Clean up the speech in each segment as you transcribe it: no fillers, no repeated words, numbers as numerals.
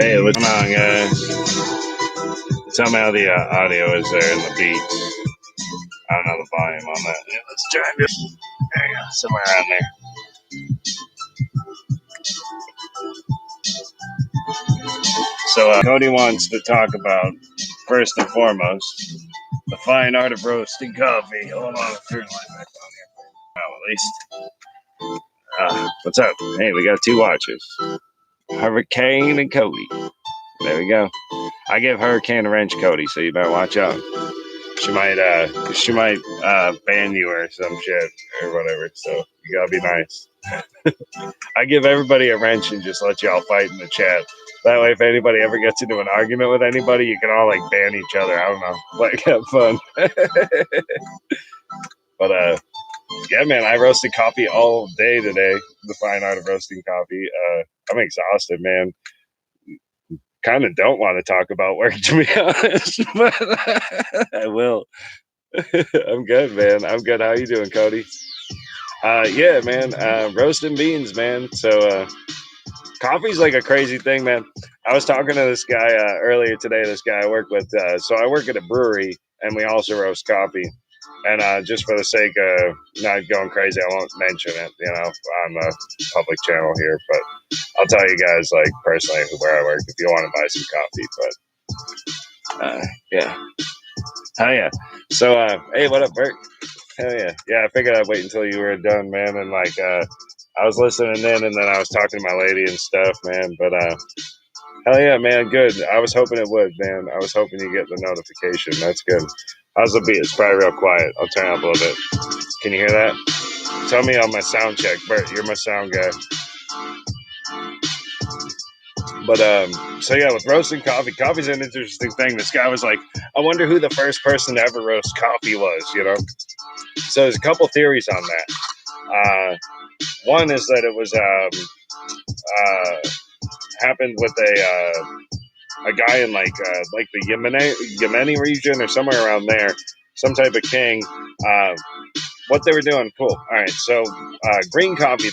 Hey, what's going on, guys? Somehow the audio is there in the beats. I don't know the volume on that. Yeah, let's try and just there you go, somewhere around there. So, Cody wants to talk about, first and foremost, the fine art of roasting coffee. Hold on, I'll turn my mic on here. Now, at least. What's up? Hey, we got two watches. Hurricane and Cody. There we go. I give Hurricane a wrench, Cody, so you better watch out. She might ban you or some shit or whatever. So you gotta be nice. I give everybody a wrench and just let y'all fight in the chat. That way, if anybody ever gets into an argument with anybody, you can all like ban each other. I don't know, like have fun. But yeah, man, I roasted coffee all day today. The fine art of roasting coffee. I'm exhausted, man. Kind of don't want to talk about work to be honest, but I will. I'm good, man. I'm good. How you doing, Cody? Yeah, man. Roasting beans, man. So coffee's like a crazy thing, man. I was talking to this guy earlier today. This guy I work with. So I work at a brewery, and we also roast coffee. And just for the sake of not going crazy, I won't mention it, on the public channel here. But I'll tell you guys, like personally, where I work if you want to buy some coffee. But yeah, hell yeah. So hey, what up, Bert? Hell yeah. Yeah, I figured I'd wait until you were done, man. And like, I was listening in and then I was talking to my lady and stuff, man. But, hell yeah, man. Good. I was hoping it would, man. I was hoping you get the notification. That's good. How's the beat? It's probably real quiet. I'll turn up a little bit. Can you hear that? Tell me on my sound check. Bert, you're my sound guy. But, so yeah, with roasting coffee, coffee's an interesting thing. This guy was like, I wonder who the first person to ever roast coffee was. So there's a couple theories on that. One is that it was happened with a guy in like the Yemeni region or somewhere around there, some type of king. What they were doing, cool. All right, so green coffee,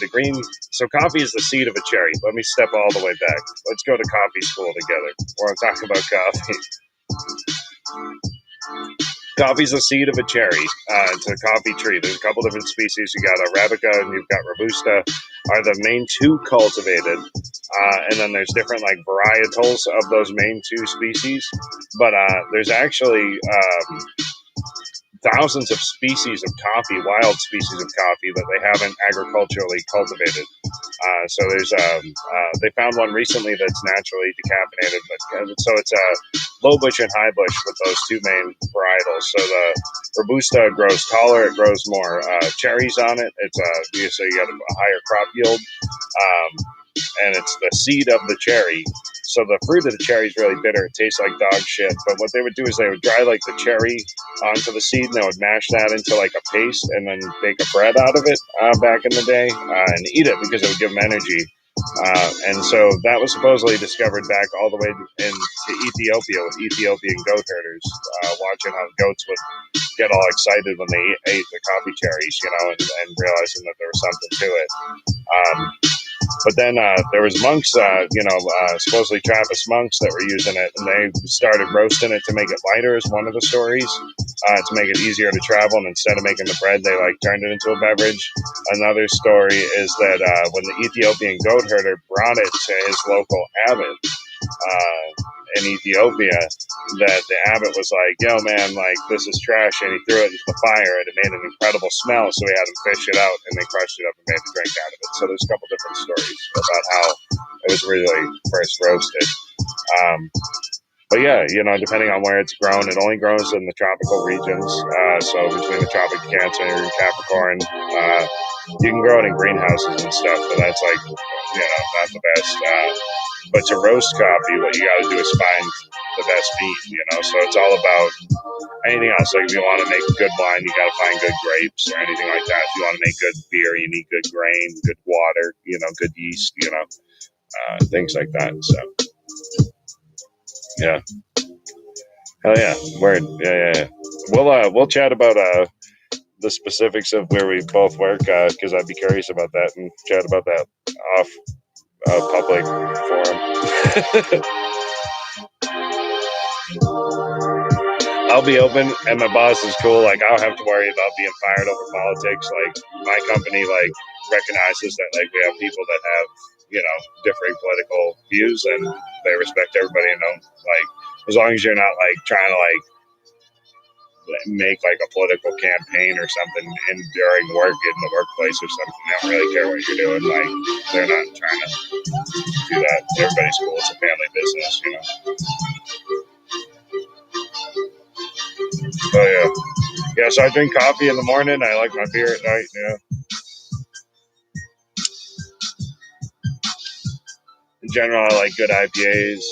so coffee is the seed of a cherry. Let me step all the way back. Let's go to coffee school together. We're going to talk about coffee. Coffee's the seed of a cherry. It's a coffee tree. There's a couple different species. You got Arabica and you've got Robusta are the main two cultivated. And then there's different like varietals of those main two species. But there's actually thousands of species of coffee, wild species of coffee that they haven't agriculturally cultivated. So there's they found one recently that's naturally decaffeinated, but so it's low bush and high bush with those two main varietals. So the Robusta grows taller, it grows more cherries on it. It's so you got a higher crop yield, and it's the seed of the cherry. So the fruit of the cherry is really bitter. It tastes like dog shit. But what they would do is they would dry like the cherry onto the seed, and they would mash that into like a paste, and then bake a bread out of it back in the day, and eat it because it would give them energy. And so that was supposedly discovered back all the way into Ethiopia with Ethiopian goat herders, watching how goats would get all excited when they ate the coffee cherries, and realizing that there was something to it. But then there was monks, supposedly Trappist monks that were using it, and they started roasting it to make it lighter. Is one of the stories, to make it easier to travel. And instead of making the bread, they like turned it into a beverage. Another story is that when the Ethiopian goat herder brought it to his local abbot in Ethiopia, that the abbot was like, "Yo, man, like this is trash," and he threw it into the fire, and it made an incredible smell. So he had him fish it out, and they crushed it up and made a drink out of it. So there's a couple different stories about how it was really first roasted. But yeah, depending on where it's grown, it only grows in the tropical regions. So between the Tropic of Cancer and Capricorn, you can grow it in greenhouses and stuff, but that's like, not the best. But to roast coffee, what you got to do is find the best bean, So it's all about anything else. Like if you want to make good wine, you got to find good grapes or anything like that. If you want to make good beer, you need good grain, good water, good yeast, things like that. So yeah. Hell yeah, word. Yeah. We'll chat about the specifics of where we both work because I'd be curious about that and chat about that public forum. I'll be open, and my boss is cool. Like, I don't have to worry about being fired over politics. Like, my company, like, recognizes that, like, we have people that have, differing political views, and they respect everybody and don't, like, as long as you're not, like, trying to, like, make, like, a political campaign or something during work in the workplace or something. They don't really care what you're doing. Like, they're not trying to do that. Everybody's cool. It's a family business, So, yeah. Yeah, so I drink coffee in the morning. I like my beer at night, In general, I like good IPAs.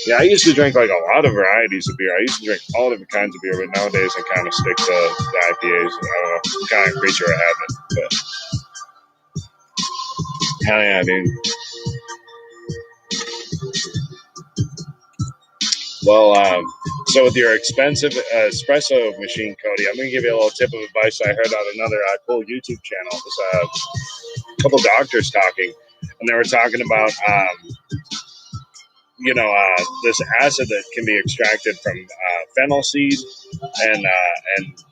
Yeah, I used to drink like a lot of varieties of beer. I used to drink all different kinds of beer, but nowadays I kind of stick to the IPAs. I don't know, I'm kind of a creature of habit. But hell yeah, dude. Well, so with your expensive espresso machine, Cody, I'm going to give you a little tip of advice I heard on another cool YouTube channel. It was a couple doctors talking, and they were talking about this acid that can be extracted from fennel seed and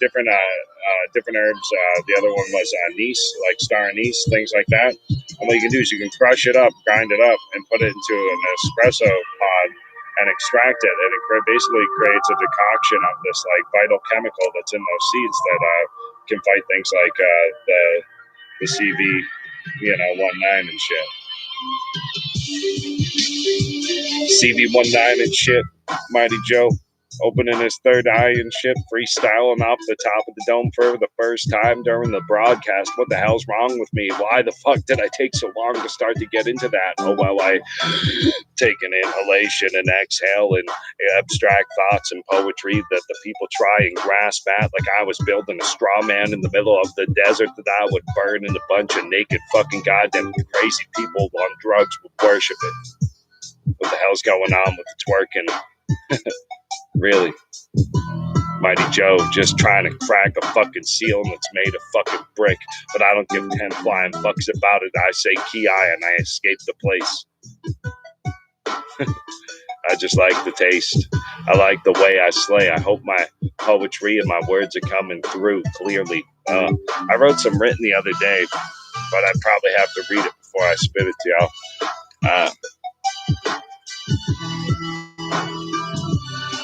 different herbs. The other one was anise, like star anise, things like that. And what you can do is you can crush it up, grind it up, and put it into an espresso pod and extract it. And it basically creates a decoction of this like vital chemical that's in those seeds that can fight things like the CV, 19 and shit. CV19 and shit. Mighty Joe opening his third eye and shit, freestyling off the top of the dome for the first time during the broadcast. What the hell's wrong with me? Why the fuck did I take so long to start to get into that? Oh, well, I take an inhalation and exhale and abstract thoughts and poetry that the people try and grasp at, like I was building a straw man in the middle of the desert that I would burn, and a bunch of naked fucking goddamn crazy people on drugs would worship it. What the hell's going on with the twerking? Really? Mighty Joe just trying to crack a fucking seal that's made of fucking brick, but I don't give 10 flying fucks about it. I say Ki and I escape the place. I just like the taste. I like the way I slay. I hope my poetry and my words are coming through clearly. I wrote some written the other day, but I probably have to read it before I spit it to y'all.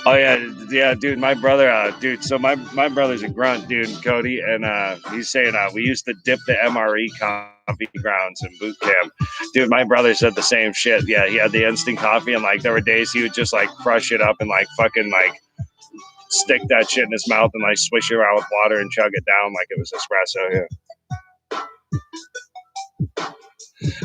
Oh yeah, dude. My brother, So my brother's a grunt, dude, Cody, and he's saying we used to dip the MRE coffee grounds in boot camp. Dude, my brother said the same shit. Yeah, he had the instant coffee, and like there were days he would just like crush it up and like fucking like stick that shit in his mouth and like swish it around with water and chug it down like it was espresso. Yeah.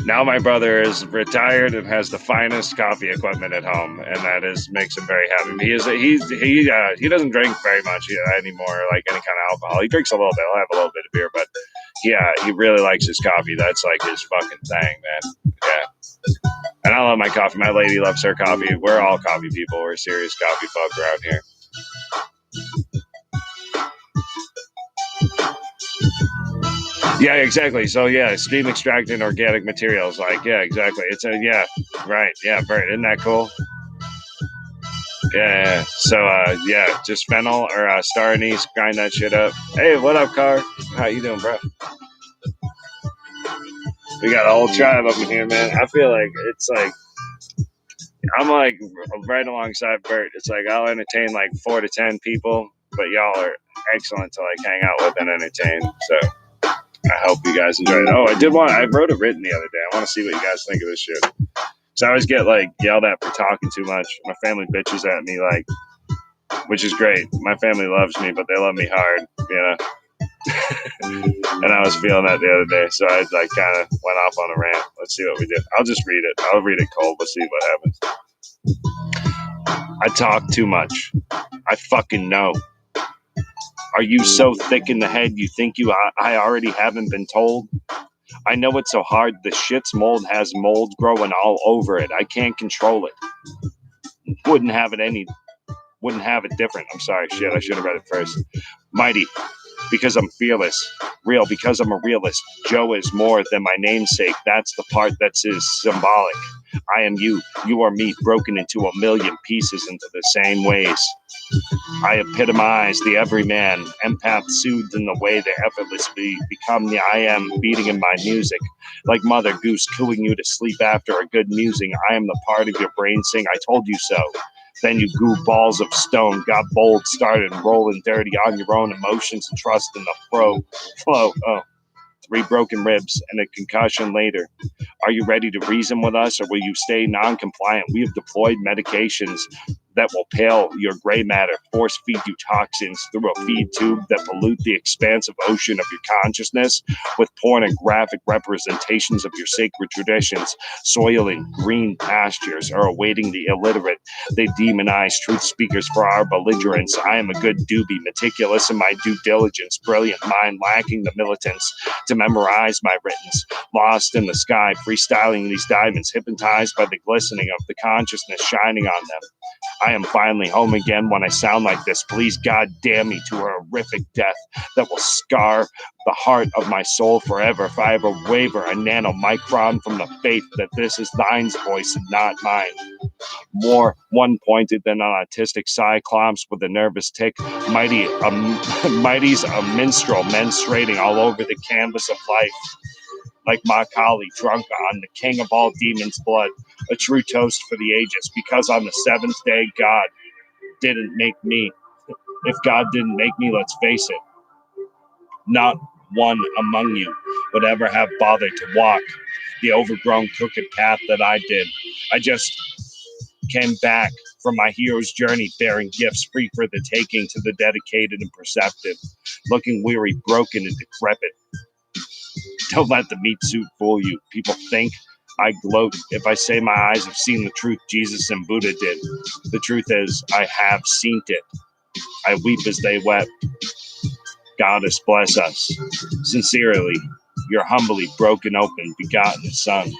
Now my brother is retired and has the finest coffee equipment at home, and that makes him very happy. He doesn't drink very much anymore, like any kind of alcohol. He drinks a little bit. He'll have a little bit of beer, but he really likes his coffee. That's like his fucking thing, man. Yeah. And I love my coffee. My lady loves her coffee. We're all coffee people. We're serious coffee folk around here. Yeah, exactly. So yeah, steam extracted organic materials. Like, yeah, exactly. Right. Yeah, Bert, isn't that cool? Yeah. So just fennel or star anise, grind that shit up. Hey, what up, Car? How you doing, bro? We got a whole tribe up in here, man. I feel like it's like I'm like right alongside Bert. It's like I'll entertain like 4 to 10 people, but y'all are excellent to like hang out with and entertain. So I hope you guys enjoy it. Oh, I wrote it written the other day. I want to see what you guys think of this shit. So I always get like yelled at for talking too much. My family bitches at me, like, which is great. My family loves me, but they love me hard, And I was feeling that the other day, so I like kind of went off on a rant. Let's see what we do. I'll just read it. I'll read it cold. We'll see what happens. I talk too much. I fucking know. Are you so thick in the head you think I already haven't been told? I know it's so hard. The shit's mold has mold growing all over it. I can't control it. Wouldn't have it different. I'm sorry, shit. I should have read it first. Mighty, because I'm fearless. Real because I'm a realist. Joe is more than my namesake. That's the part that's symbolic. I am you. You are me, broken into a million pieces into the same ways. I epitomize the everyman, empath soothed in the way they effortlessly become the I am beating in my music. Like Mother Goose cooing you to sleep after a good musing, I am the part of your brain saying, I told you so. Then you goo balls of stone, got bold, started rolling dirty on your own emotions and trust in the flow. Oh, 3 broken ribs and a concussion later. Are you ready to reason with us, or will you stay non-compliant? We have deployed medications that will pale your gray matter, force feed you toxins through a feed tube that pollute the expansive ocean of your consciousness with pornographic representations of your sacred traditions. Soiling green pastures are awaiting the illiterate. They demonize truth speakers for our belligerence. I am a good doobie, meticulous in my due diligence, brilliant mind lacking the militants to memorize my writtens, lost in the sky, freestyling these diamonds, hypnotized by the glistening of the consciousness shining on them. I am finally home again when I sound like this. Please, God damn me to a horrific death that will scar the heart of my soul forever. If I ever waver a nanomicron from the faith that this is thine's voice and not mine. More one-pointed than an autistic cyclops with a nervous tick. Mighty's a minstrel menstruating all over the canvas of life. Like Makali, drunk on the king of all demons' blood, a true toast for the ages, because on the 7th day, God didn't make me. If God didn't make me, let's face it, not one among you would ever have bothered to walk the overgrown, crooked path that I did. I just came back from my hero's journey, bearing gifts free for the taking to the dedicated and perceptive, looking weary, broken, and decrepit. Don't let the meat suit fool you. People think I gloat if I say my eyes have seen the truth Jesus and Buddha did. The truth is, I have seen it. I weep as they wept. Goddess bless us. Sincerely, your humbly broken open, begotten Son.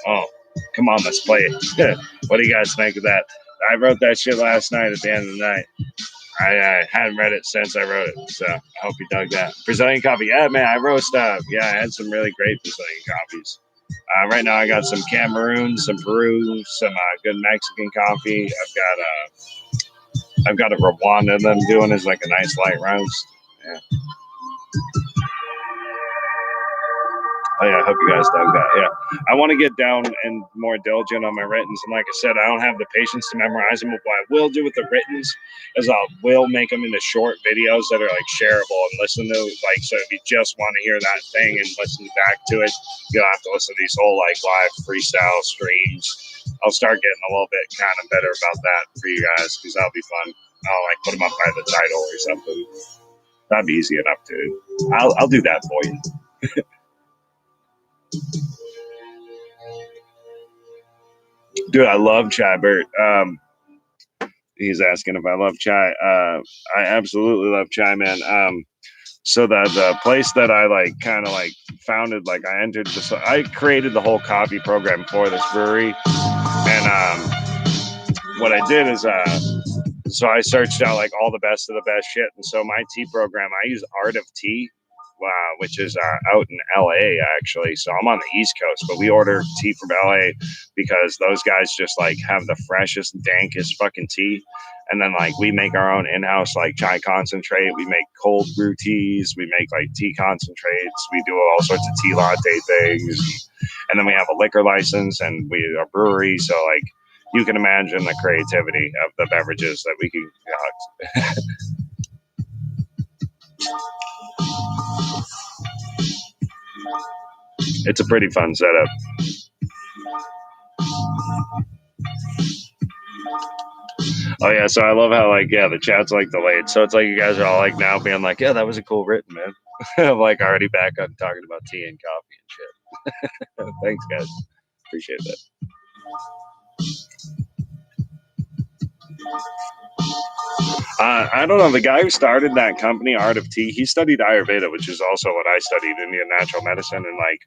Oh, come on, let's play it. What do you guys think of that? I wrote that shit last night at the end of the night. I hadn't read it since I wrote it, so I hope you dug that. Brazilian coffee. Yeah, man, I wrote stuff. Yeah, I had some really great Brazilian coffees. Right now, I got some Cameroon, some Peru, some good Mexican coffee. I've got a Rwanda that I'm doing as like a nice light roast. Yeah. Oh yeah, I hope you guys dug that. Yeah, I want to get down and more diligent on my writtens, and like I said, I don't have the patience to memorize them. But what I will do with the writtens is I will make them into short videos that are like shareable and listen to. Like, so if you just want to hear that thing and listen back to it, you'll have to listen to these whole like live freestyle streams. I'll start getting a little bit kind of better about that for you guys because that'll be fun. I'll like put them up by the title or something. That'd be easy enough to. I'll do that for you. Dude, I love chai, Bert. He's asking if I love chai. I absolutely love chai, man. So the place that I like kind of like founded, like I created the whole coffee program for this brewery, and what I did is so I searched out like all the best of the best shit, and so my tea program I use Art of Tea. Which is out in LA actually. So I'm on the East Coast, but we order tea from LA because those guys just like have the freshest, dankest fucking tea. And then like we make our own in-house like chai concentrate. We make cold brew teas. We make like tea concentrates. We do all sorts of tea latte things. And then we have a liquor license and we are a brewery. So like you can imagine the creativity of the beverages that we can It's a pretty fun setup. Oh yeah, so I love how like the chat's like delayed. So it's like you guys are all like now being like, yeah, that was a cool written, man. I'm like already back on talking about tea and coffee and shit. Thanks, guys. Appreciate that. I don't know. The guy who started that company, Art of Tea, he studied Ayurveda, which is also what I studied, Indian natural medicine, and like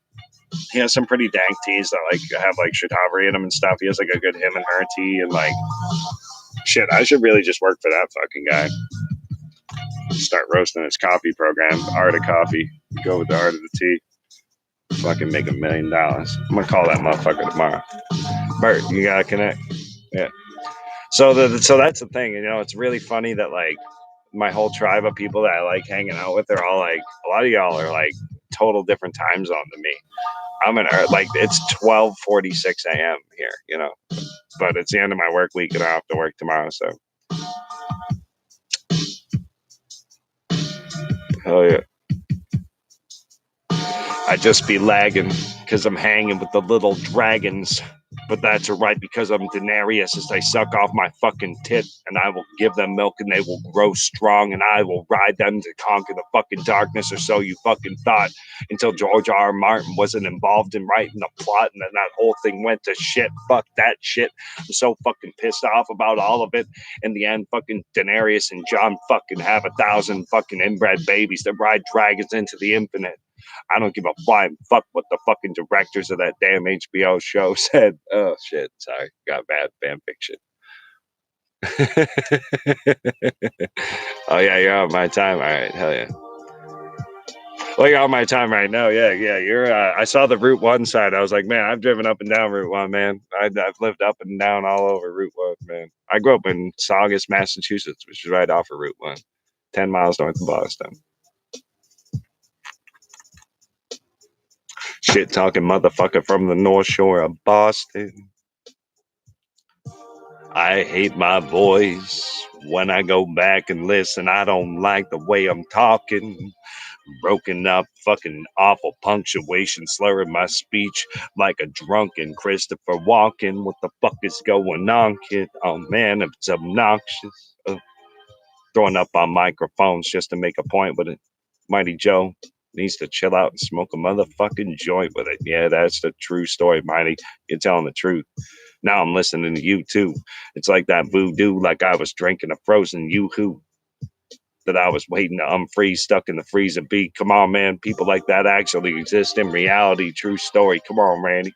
he has some pretty dank teas that like have like shatavari in them and stuff. He has like a good him and her tea, and like shit. I should really just work for that fucking guy. Start roasting his coffee program, Art of Coffee. Go with the Art of the Tea. Fucking make $1 million. I'm gonna call that motherfucker tomorrow. Bert, you gotta connect. Yeah. So that's the thing. It's really funny that like my whole tribe of people that I like hanging out with, they're all like, a lot of y'all are like total different time zone than me. I'm like it's 12:46 a.m. here, but it's the end of my work week and I have to work tomorrow. So hell yeah. I just be lagging because I'm hanging with the little dragons. But that's right because I'm Daenerys as they suck off my fucking tit, and I will give them milk and they will grow strong, and I will ride them to conquer the fucking darkness, or so you fucking thought, until George R. R. Martin wasn't involved in writing the plot, and then that whole thing went to shit. Fuck that shit. I'm so fucking pissed off about all of it. In the end, fucking Daenerys and Jon fucking have 1,000 fucking inbred babies that ride dragons into the infinite. I don't give a flying fuck what the fucking directors of that damn HBO show said. Oh shit, sorry, got bad fan fiction. Oh yeah, you're on my time. All right, hell yeah. Well, you're on my time right now. Yeah. You're. I saw the Route 1 side. I was like, man, I've driven up and down Route 1, man. I've lived up and down all over Route 1, man. I grew up in Saugus, Massachusetts, which is right off of Route 1, 10 miles north of Boston. Shit talking motherfucker from the North Shore of Boston. I hate my voice when I go back and listen. I don't like the way I'm talking. Broken up, fucking awful punctuation, slurring my speech like a drunken Christopher Walken. What the fuck is going on, kid? Oh man, it's obnoxious. Throwing up on microphones just to make a point with it. Mighty Joe needs to chill out and smoke a motherfucking joint with it. Yeah, that's the true story, Mighty. You're telling the truth. Now I'm listening to you too. It's like that voodoo, like I was drinking a frozen yoo-hoo that I was waiting to unfreeze, stuck in the freezer beat. Come on, man. People like that actually exist in reality. True story. Come on, Randy.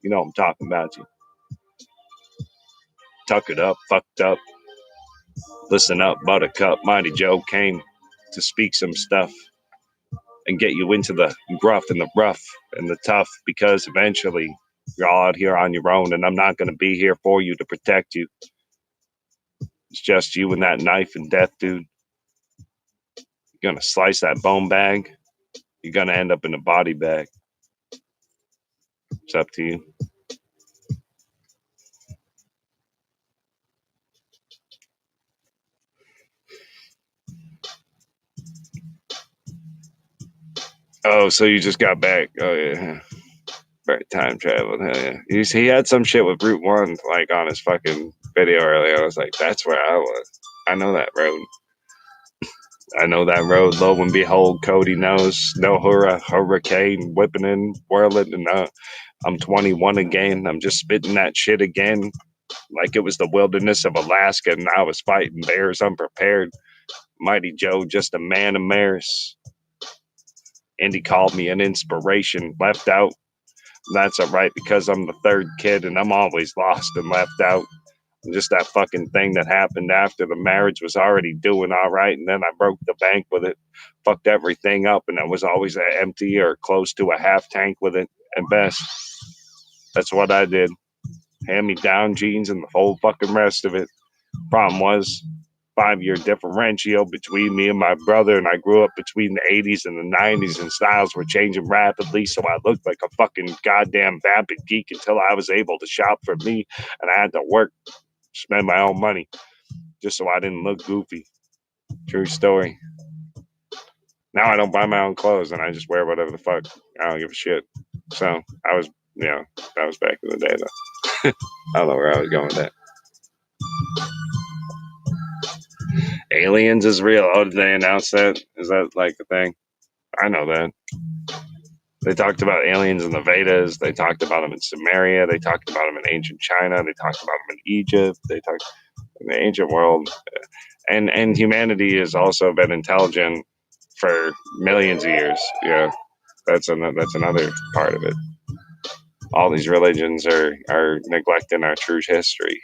You know I'm talking about you. Tuckered up, fucked up. Listen up, Buttercup. Mighty Joe came to speak some stuff and get you into the gruff and the rough and the tough, because eventually you're all out here on your own, and I'm not going to be here for you to protect you. It's just you and that knife and death, dude. You're going to slice that bone bag. You're going to end up in a body bag. It's up to you. Oh, so you just got back. Oh, yeah. Very time traveled. Hell yeah. He had some shit with Route 1, like, on his fucking video earlier. I was like, that's where I was. I know that road. I know that road. Lo and behold, Cody knows. No hurricane whipping in, whirling, and I'm 21 again. I'm just spitting that shit again, like it was the wilderness of Alaska, and I was fighting bears unprepared. Mighty Joe, just a man of mares. Andy called me an inspiration. Left out. That's all right, because I'm the third kid, and I'm always lost and left out. Just that fucking thing that happened after the marriage was already doing all right, and then I broke the bank with it, fucked everything up, and it was always empty or close to a half tank with it at best. That's what I did. Hand-me-down jeans and the whole fucking rest of it. Problem was, 5-year differential between me and my brother, and I grew up between the 80s and the 90s, and styles were changing rapidly, so I looked like a fucking goddamn vapid geek until I was able to shop for me, and I had to work, spend my own money, just so I didn't look goofy. True story. Now I don't buy my own clothes, and I just wear whatever the fuck. I don't give a shit. So I was, that was back in the day, though. I don't know where I was going with that. Aliens is real. Oh, did they announce that? Is that like a thing? I know that. They talked about aliens in the Vedas. They talked about them in Sumeria. They talked about them in ancient China. They talked about them in Egypt. They talked in the ancient world. And humanity has also been intelligent for millions of years. Yeah, that's another part of it. All these religions are neglecting our true history.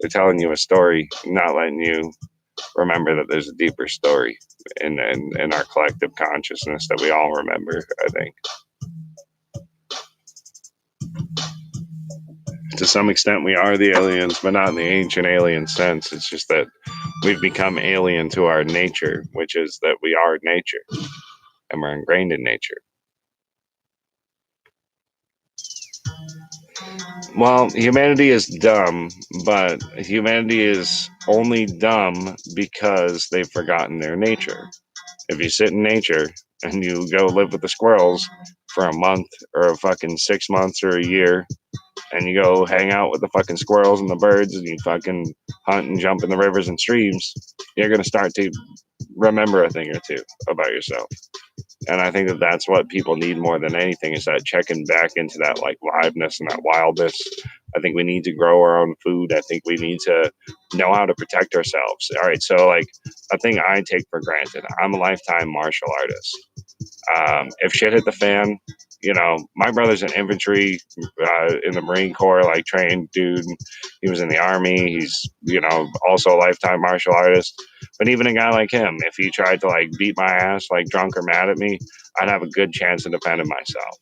They're telling you a story, not letting you remember that there's a deeper story in our collective consciousness that we all remember, I think. To some extent, we are the aliens, but not in the ancient alien sense. It's just that we've become alien to our nature, which is that we are nature and we're ingrained in nature. Well, humanity is dumb, but humanity is only dumb because they've forgotten their nature. If you sit in nature and you go live with the squirrels for a month or a fucking 6 months or a year, and you go hang out with the fucking squirrels and the birds and you fucking hunt and jump in the rivers and streams, you're going to start to remember a thing or two about yourself. And I think that that's what people need more than anything, is that checking back into that like liveness and that wildness. I think we need to grow our own food. I think we need to know how to protect ourselves. All right, so like a thing I take for granted, I'm a lifetime martial artist. If shit hit the fan, my brother's an infantry in the Marine Corps, like trained dude. He was in the army. He's, also a lifetime martial artist. But even a guy like him, if he tried to like beat my ass, like drunk or mad at me, I'd have a good chance of defending myself.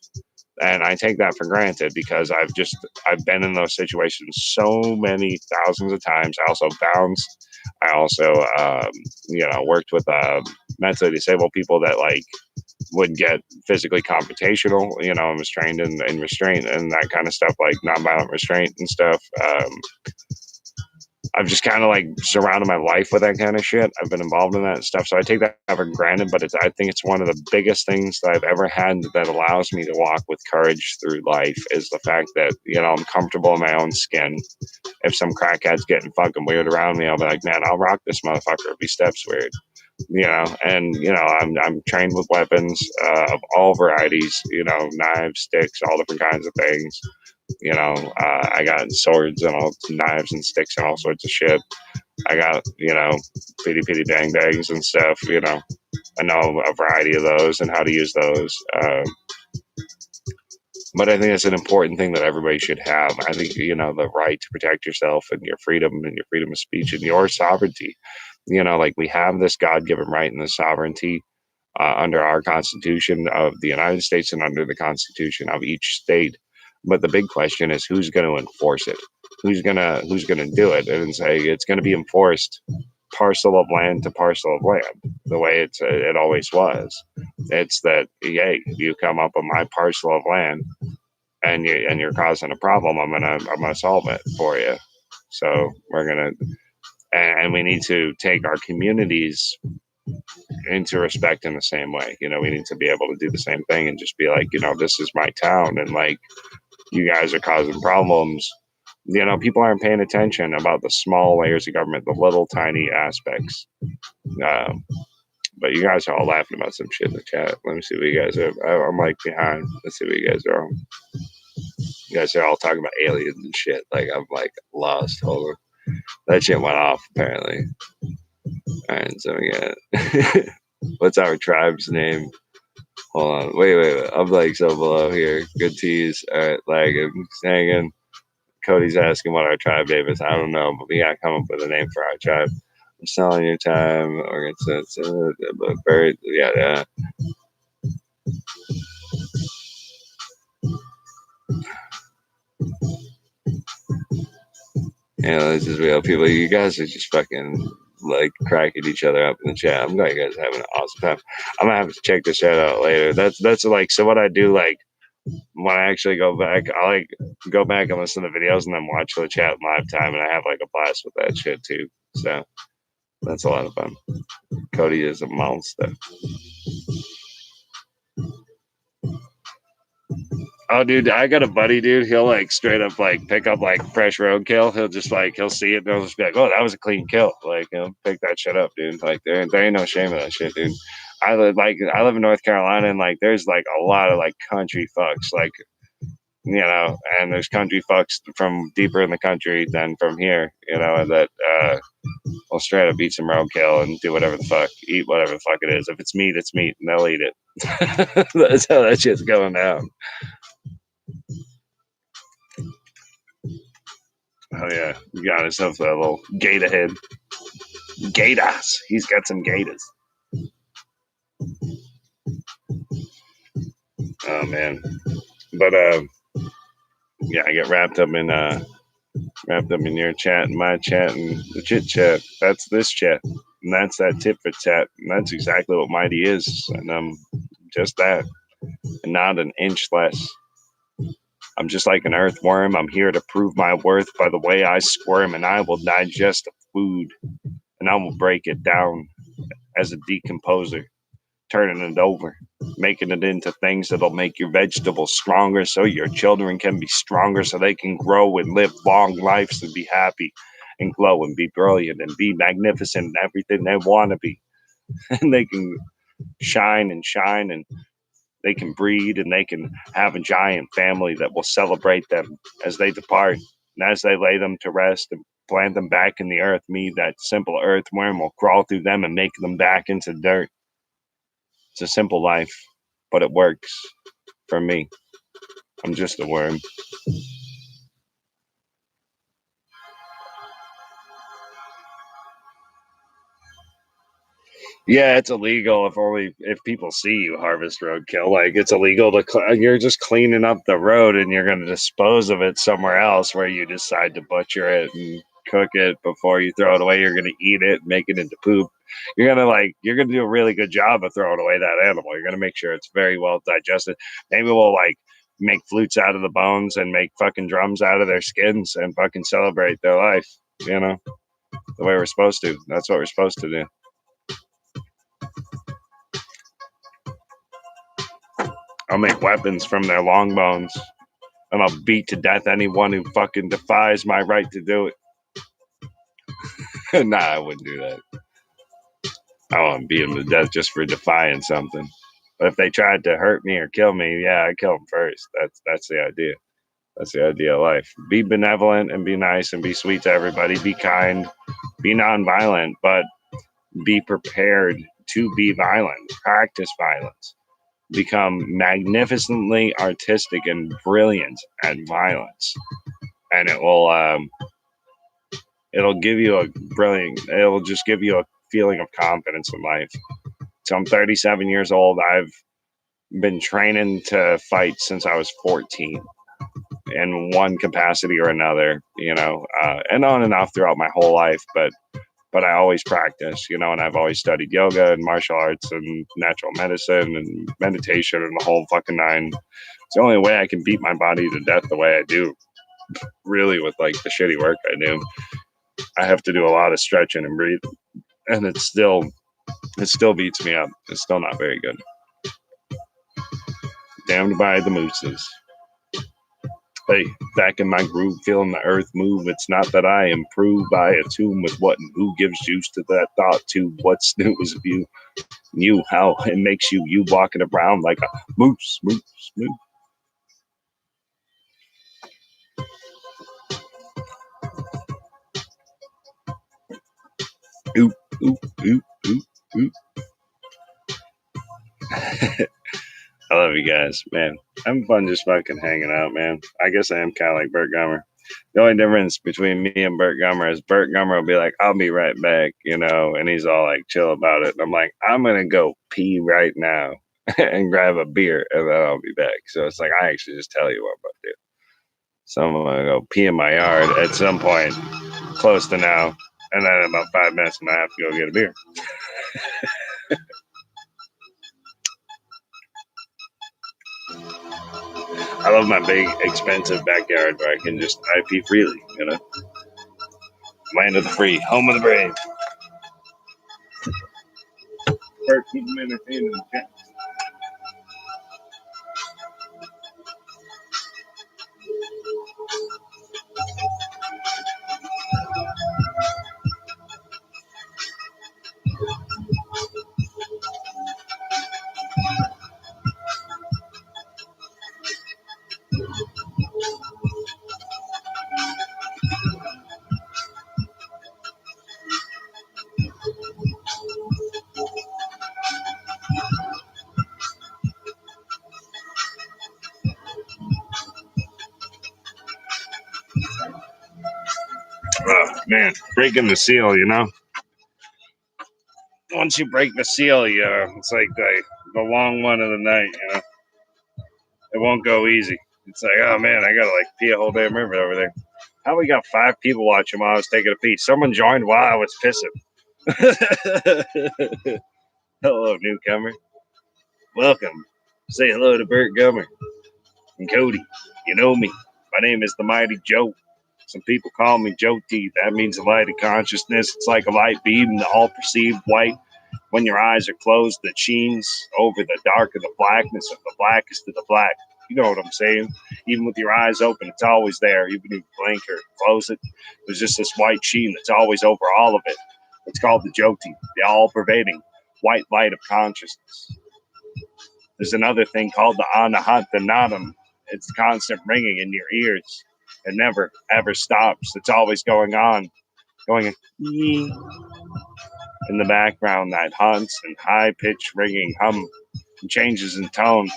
And I take that for granted because I've been in those situations so many thousands of times. I also bounced. I also, worked with mentally disabled people that like would get physically confrontational, and was trained in restraint and that kind of stuff, like nonviolent restraint and stuff. I've just kind of like surrounded my life with that kind of shit. I've been involved in that stuff. So I take that for granted, but I think it's one of the biggest things that I've ever had that allows me to walk with courage through life is the fact that, I'm comfortable in my own skin. If some crackhead's getting fucking weird around me, I'll be like, man, I'll rock this motherfucker if he steps weird. I'm trained with weapons of all varieties, knives, sticks, all different kinds of things. I got swords and all knives and sticks and all sorts of shit. I got, pitty pitty bang bangs and stuff. I know a variety of those and how to use those. But I think it's an important thing that everybody should have. I think, the right to protect yourself and your freedom of speech and your sovereignty. Like we have this God given right and the sovereignty under our Constitution of the United States and under the Constitution of each state. But the big question is who's going to enforce it? Who's gonna do it and say it's going to be enforced parcel of land to parcel of land the way it always was. It's that, hey, you come up on my parcel of land and you're causing a problem, I'm gonna solve it for you. So we're gonna and we need to take our communities into respect in the same way. We need to be able to do the same thing and just be like, this is my town and like you guys are causing problems. People aren't paying attention about the small layers of government, the little tiny aspects. But you guys are all laughing about some shit in the chat. Let me see what you guys are. I'm like behind. Let's see what you guys are on. You guys are all talking about aliens and shit. Like I'm like lost. Hold on. That shit went off apparently. Alright, so we got what's our tribe's name? Hold on. Wait. I'm like so below here. Good tease. Alright, lagging, hanging. Cody's asking what our tribe name is. I don't know, but we gotta come up with a name for our tribe. I'm selling your time. Or it's bird. Yeah. This is real. People, you guys are just fucking like cracking each other up in the chat. I'm glad you guys are having an awesome time. I'm gonna have to check this shit out later. That's like, so what I do, like when I actually go back, I like go back and listen to videos and then watch the chat in live time, and I have like a blast with that shit too. So that's a lot of fun. Cody is a monster. Oh, dude, I got a buddy, dude. He'll like straight up like pick up like fresh roadkill. He'll just like he'll see it and he'll just be like, "Oh, that was a clean kill." Like he'll pick that shit up, dude. Like there ain't no shame in that shit, dude. I live in North Carolina and like there's like a lot of like country fucks, like and there's country fucks from deeper in the country than from here, that will straight up eat some roadkill and do whatever the fuck, eat whatever the fuck it is. If it's meat, it's meat, and they'll eat it. That's how that shit's going down. Oh yeah, you got yourself a little gator head. Gators. He's got some gators. Oh man. But yeah, I get wrapped up in your chat and my chat and the chit chat. That's this chat. And that's that tip for chat. And that's exactly what Mighty is. And I'm just that. And not an inch less. I'm just like an earthworm. I'm here to prove my worth by the way I squirm, and I will digest the food, and I will break it down as a decomposer, turning it over, making it into things that'll make your vegetables stronger so your children can be stronger, so they can grow and live long lives and be happy and glow and be brilliant and be magnificent and everything they want to be. And they can shine and they can breed and they can have a giant family that will celebrate them as they depart. And as they lay them to rest and plant them back in the earth, me, that simple earthworm, will crawl through them and make them back into dirt. It's a simple life, but it works for me. I'm just a worm. Yeah, it's illegal if people see you harvest roadkill. Like, it's illegal to. You're just cleaning up the road, and you're going to dispose of it somewhere else where you decide to butcher it and cook it before you throw it away. You're going to eat it, make it into poop. You're gonna do a really good job of throwing away that animal. You're gonna make sure it's very well digested. Maybe we'll like make flutes out of the bones and make fucking drums out of their skins and fucking celebrate their life. You know, the way we're supposed to. That's what we're supposed to do. I'll make weapons from their long bones, and I'll beat to death anyone who fucking defies my right to do it. Nah, I wouldn't do that. I won't beat them to death just for defying something. But if they tried to hurt me or kill me, yeah, I'd kill them first. That's the idea. That's the idea of life. Be benevolent and be nice and be sweet to everybody. Be kind. Be nonviolent, but be prepared to be violent. Practice violence. Become magnificently artistic and brilliant at violence, and it'll give you a brilliant. It'll just give you a feeling of confidence in life. So I'm 37 years old. I've been training to fight since I was 14 in one capacity or another, and on and off throughout my whole life. But I always practice, and I've always studied yoga and martial arts and natural medicine and meditation and the whole fucking nine. It's the only way I can beat my body to death the way I do, really, with like the shitty work I do. I have to do a lot of stretching and breathing, and it still beats me up. It's still not very good. Damned by the mooses. Hey, back in my groove, feeling the earth move. It's not that I improve, I attune with what and who gives juice to that thought to what's new is view. You, how it makes you walking around like a moose. Oop, oop, oop, oop, oop. I love you guys, man. I'm fun just fucking hanging out, man. I guess I am kind of like Burt Gummer. The only difference between me and Burt Gummer is Burt Gummer will be like, I'll be right back, and he's all like chill about it. And I'm like, I'm going to go pee right now and grab a beer and then I'll be back. So it's like, I actually just tell you what I'm about to do. So I'm going to go pee in my yard at some point close to now. And then in about 5 minutes, I'm going to have to go get a beer. I love my big, expensive backyard where I pee freely, Land of the free, home of the brave. Burt, keep them entertained in the chat. Oh, man, breaking the seal, once you break the seal, it's like the long one of the night. It won't go easy. It's like, oh man, I gotta like pee a whole damn river over there. How we got 5 people watching while I was taking a pee? Someone joined while I was pissing. Hello, newcomer. Welcome. Say hello to Bert Gummer and Cody. You know me. My name is the Mighty Joe. Some people call me Joe T. That means a light of consciousness. It's like a light beam, the all perceived white. When your eyes are closed, that sheens over the dark of the blackness of the blackest of the black. You know what I'm saying? Even with your eyes open, it's always there. Even if you blink or close it, there's just this white sheen that's always over all of it. It's called the Jyoti, the all-pervading white light of consciousness. There's another thing called the Anahantanadam. It's constant ringing in your ears. It never, ever stops. It's always going on, going in the background, that haunts and high-pitched ringing hum and changes in tone.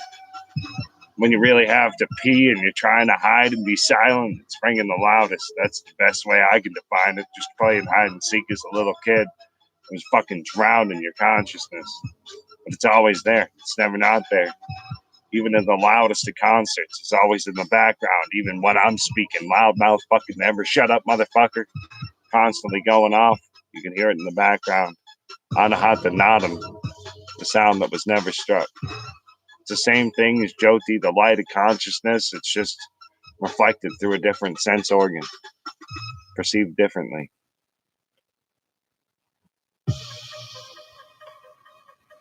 When you really have to pee and you're trying to hide and be silent, it's ringing the loudest. That's the best way I can define it. Just playing hide and seek as a little kid. It was fucking drowned in your consciousness. But it's always there. It's never not there. Even in the loudest of concerts, it's always in the background. Even when I'm speaking, loudmouth fucking never shut up, motherfucker. Constantly going off. You can hear it in the background. Anahatanadam, the sound that was never struck. It's the same thing as Jyoti, the light of consciousness. It's just reflected through a different sense organ, perceived differently.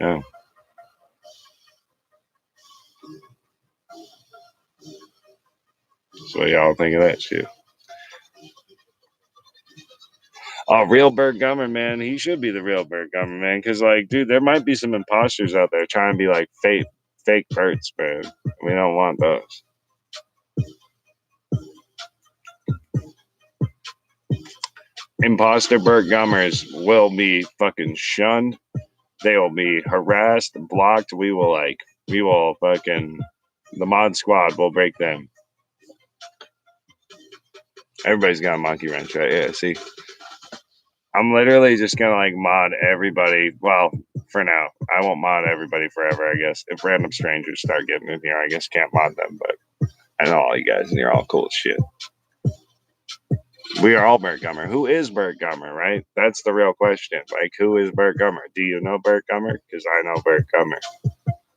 Yeah. So what y'all think of that shit? Oh, real Bert Gummer, man. He should be the real Bert Gummer, man. Because, like, dude, there might be some imposters out there trying to be like fake Berts, man. We don't want those. Imposter Bert Gummers will be fucking shunned. They will be harassed, blocked. We will fucking, the mod squad will break them. Everybody's got a monkey wrench, right? Yeah, see. I'm literally just gonna like mod everybody. Well, for now, I won't mod everybody forever. I guess if random strangers start getting in here, I guess can't mod them. But I know all you guys, and you're all cool as shit. We are all Bert Gummer. Who is Bert Gummer? Right? That's the real question. Like, who is Bert Gummer? Do you know Bert Gummer? Because I know Bert Gummer.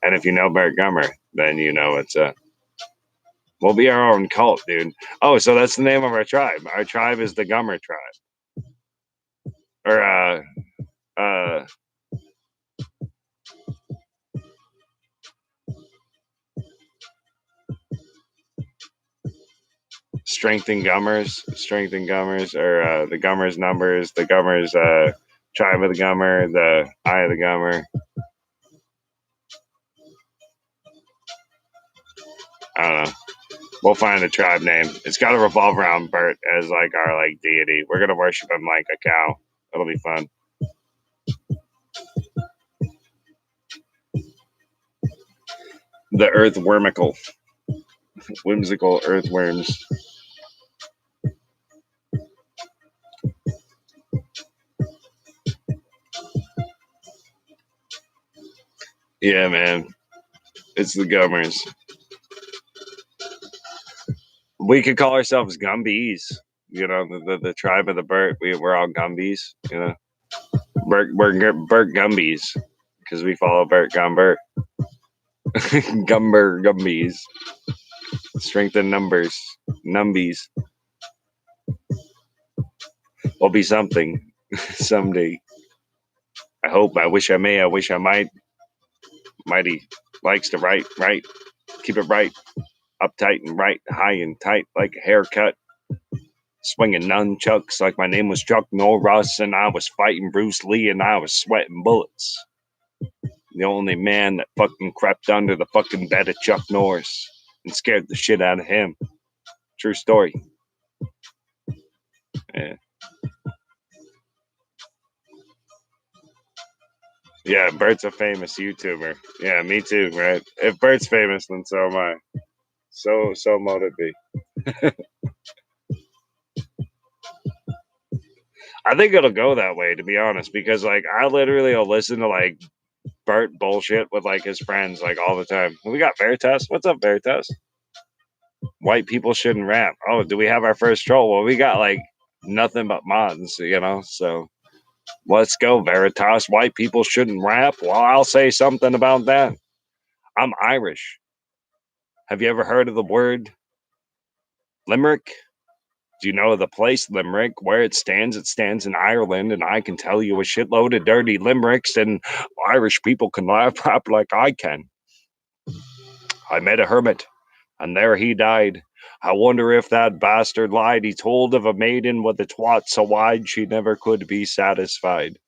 And if you know Bert Gummer, then you know it's we'll be our own cult, dude. Oh, so that's the name of our tribe. Our tribe is the Gummer tribe. Or Strength and Gummers, or the Gummers numbers, the Gummers tribe of the Gummer, the Eye of the Gummer. I don't know. We'll find a tribe name. It's got to revolve around Bert as like our like deity. We're gonna worship him like a cow. It'll be fun. The Earthwormical, whimsical earthworms. Yeah, man. It's the Gummers. We could call ourselves Gumbies. You know, the tribe of the Bert. We're all Gumbies. You know, we're Bert Gumbies because we follow Bert Gumbert. Gumbies. Strength in numbers. Numbies. Will be something someday. I hope. I wish I may. I wish I might. Mighty likes to write. Keep it right. Uptight and right. High and tight like a haircut. Swinging nunchucks like my name was Chuck Norris and I was fighting Bruce Lee and I was sweating bullets. The only man that fucking crept under the fucking bed of Chuck Norris and scared the shit out of him. True story. Yeah. Yeah, Bert's a famous YouTuber. Yeah, me too, right? If Bert's famous, then so am I. So mote it be. I think it'll go that way, to be honest, because like I literally will listen to like Bert bullshit with like his friends like all the time. We got Veritas. What's up, Veritas? White people shouldn't rap. Oh, do we have our first troll? Well, we got like nothing but mods, you know. So let's go, Veritas. White people shouldn't rap. Well, I'll say something about that. I'm Irish. Have you ever heard of the word limerick? Do you know the place Limerick, where it stands? It stands in Ireland, and I can tell you a shitload of dirty limericks, and Irish people can laugh rap like I can. I met a hermit, and there he died. I wonder if that bastard lied. He told of a maiden with a twat so wide she never could be satisfied.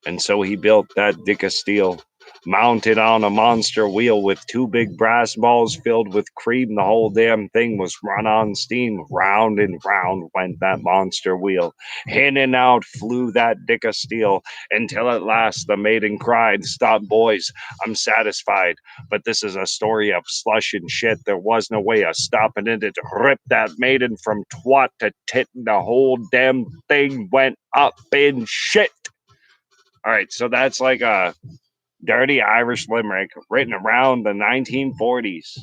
And so he built that dick of steel, mounted on a monster wheel with two big brass balls filled with cream. The whole damn thing was run on steam. Round and round went that monster wheel. In and out flew that dick of steel until at last the maiden cried, "Stop, boys, I'm satisfied. But this is a story of slush and shit. There was no way of stopping it. It ripped that maiden from twat to tit, and the whole damn thing went up in shit." All right, so that's like a dirty Irish limerick written around the 1940s,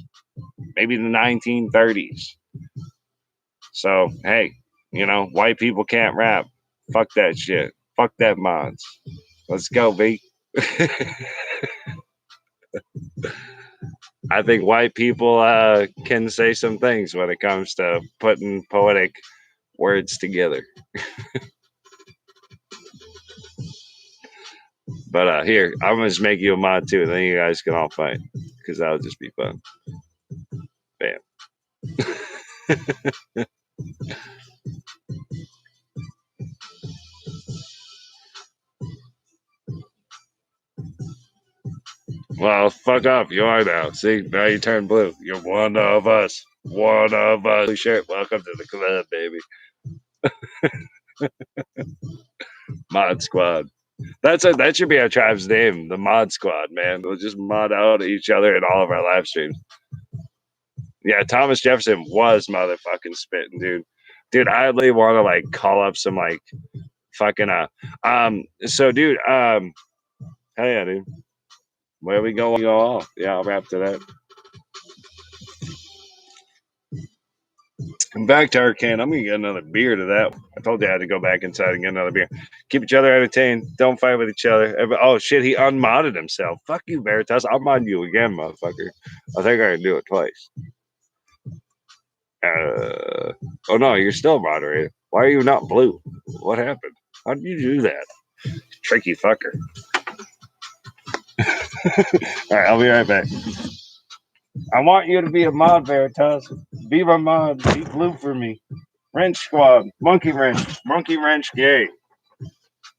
maybe the 1930s. So, hey, you know, white people can't rap. Fuck that shit. Fuck that mods. Let's go, B. I think white people can say some things when it comes to putting poetic words together. But here, I'm gonna just make you a mod too, and then you guys can all fight because that'll just be fun. Bam. Well, fuck off. You are now. See, now you turn blue. You're one of us. One of us. Blue shirt. Welcome to the club, baby. Mod Squad. That should be our tribe's name, the Mod Squad, man. We'll just mod out each other in all of our live streams. Yeah, Thomas Jefferson was motherfucking spitting, dude. Dude, I really want to like call up some like fucking so dude, hell yeah, dude. Where we go off. Yeah, I'll wrap to that. I'm back to Arcane. I'm gonna get another beer to that. I told you I had to go back inside and get another beer. Keep each other entertained. Don't fight with each other. Oh shit, he unmodded himself. Fuck you, Veritas. I'll mod you again, motherfucker. I think I can do it twice. Oh no, you're still moderated. Why are you not blue? What happened? How did you do that? Tricky fucker. All right, I'll be right back. I want you to be a mod, Veritas. Be my mod. Be blue for me. Wrench Squad. Monkey Wrench Gang.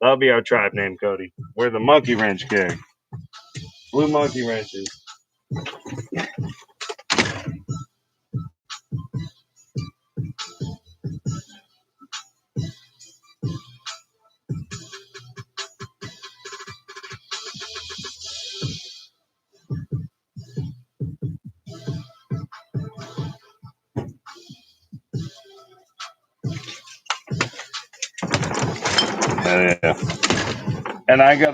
That'll be our tribe name, Cody. We're the Monkey Wrench Gang. Blue Monkey Wrenches. Yeah. And I got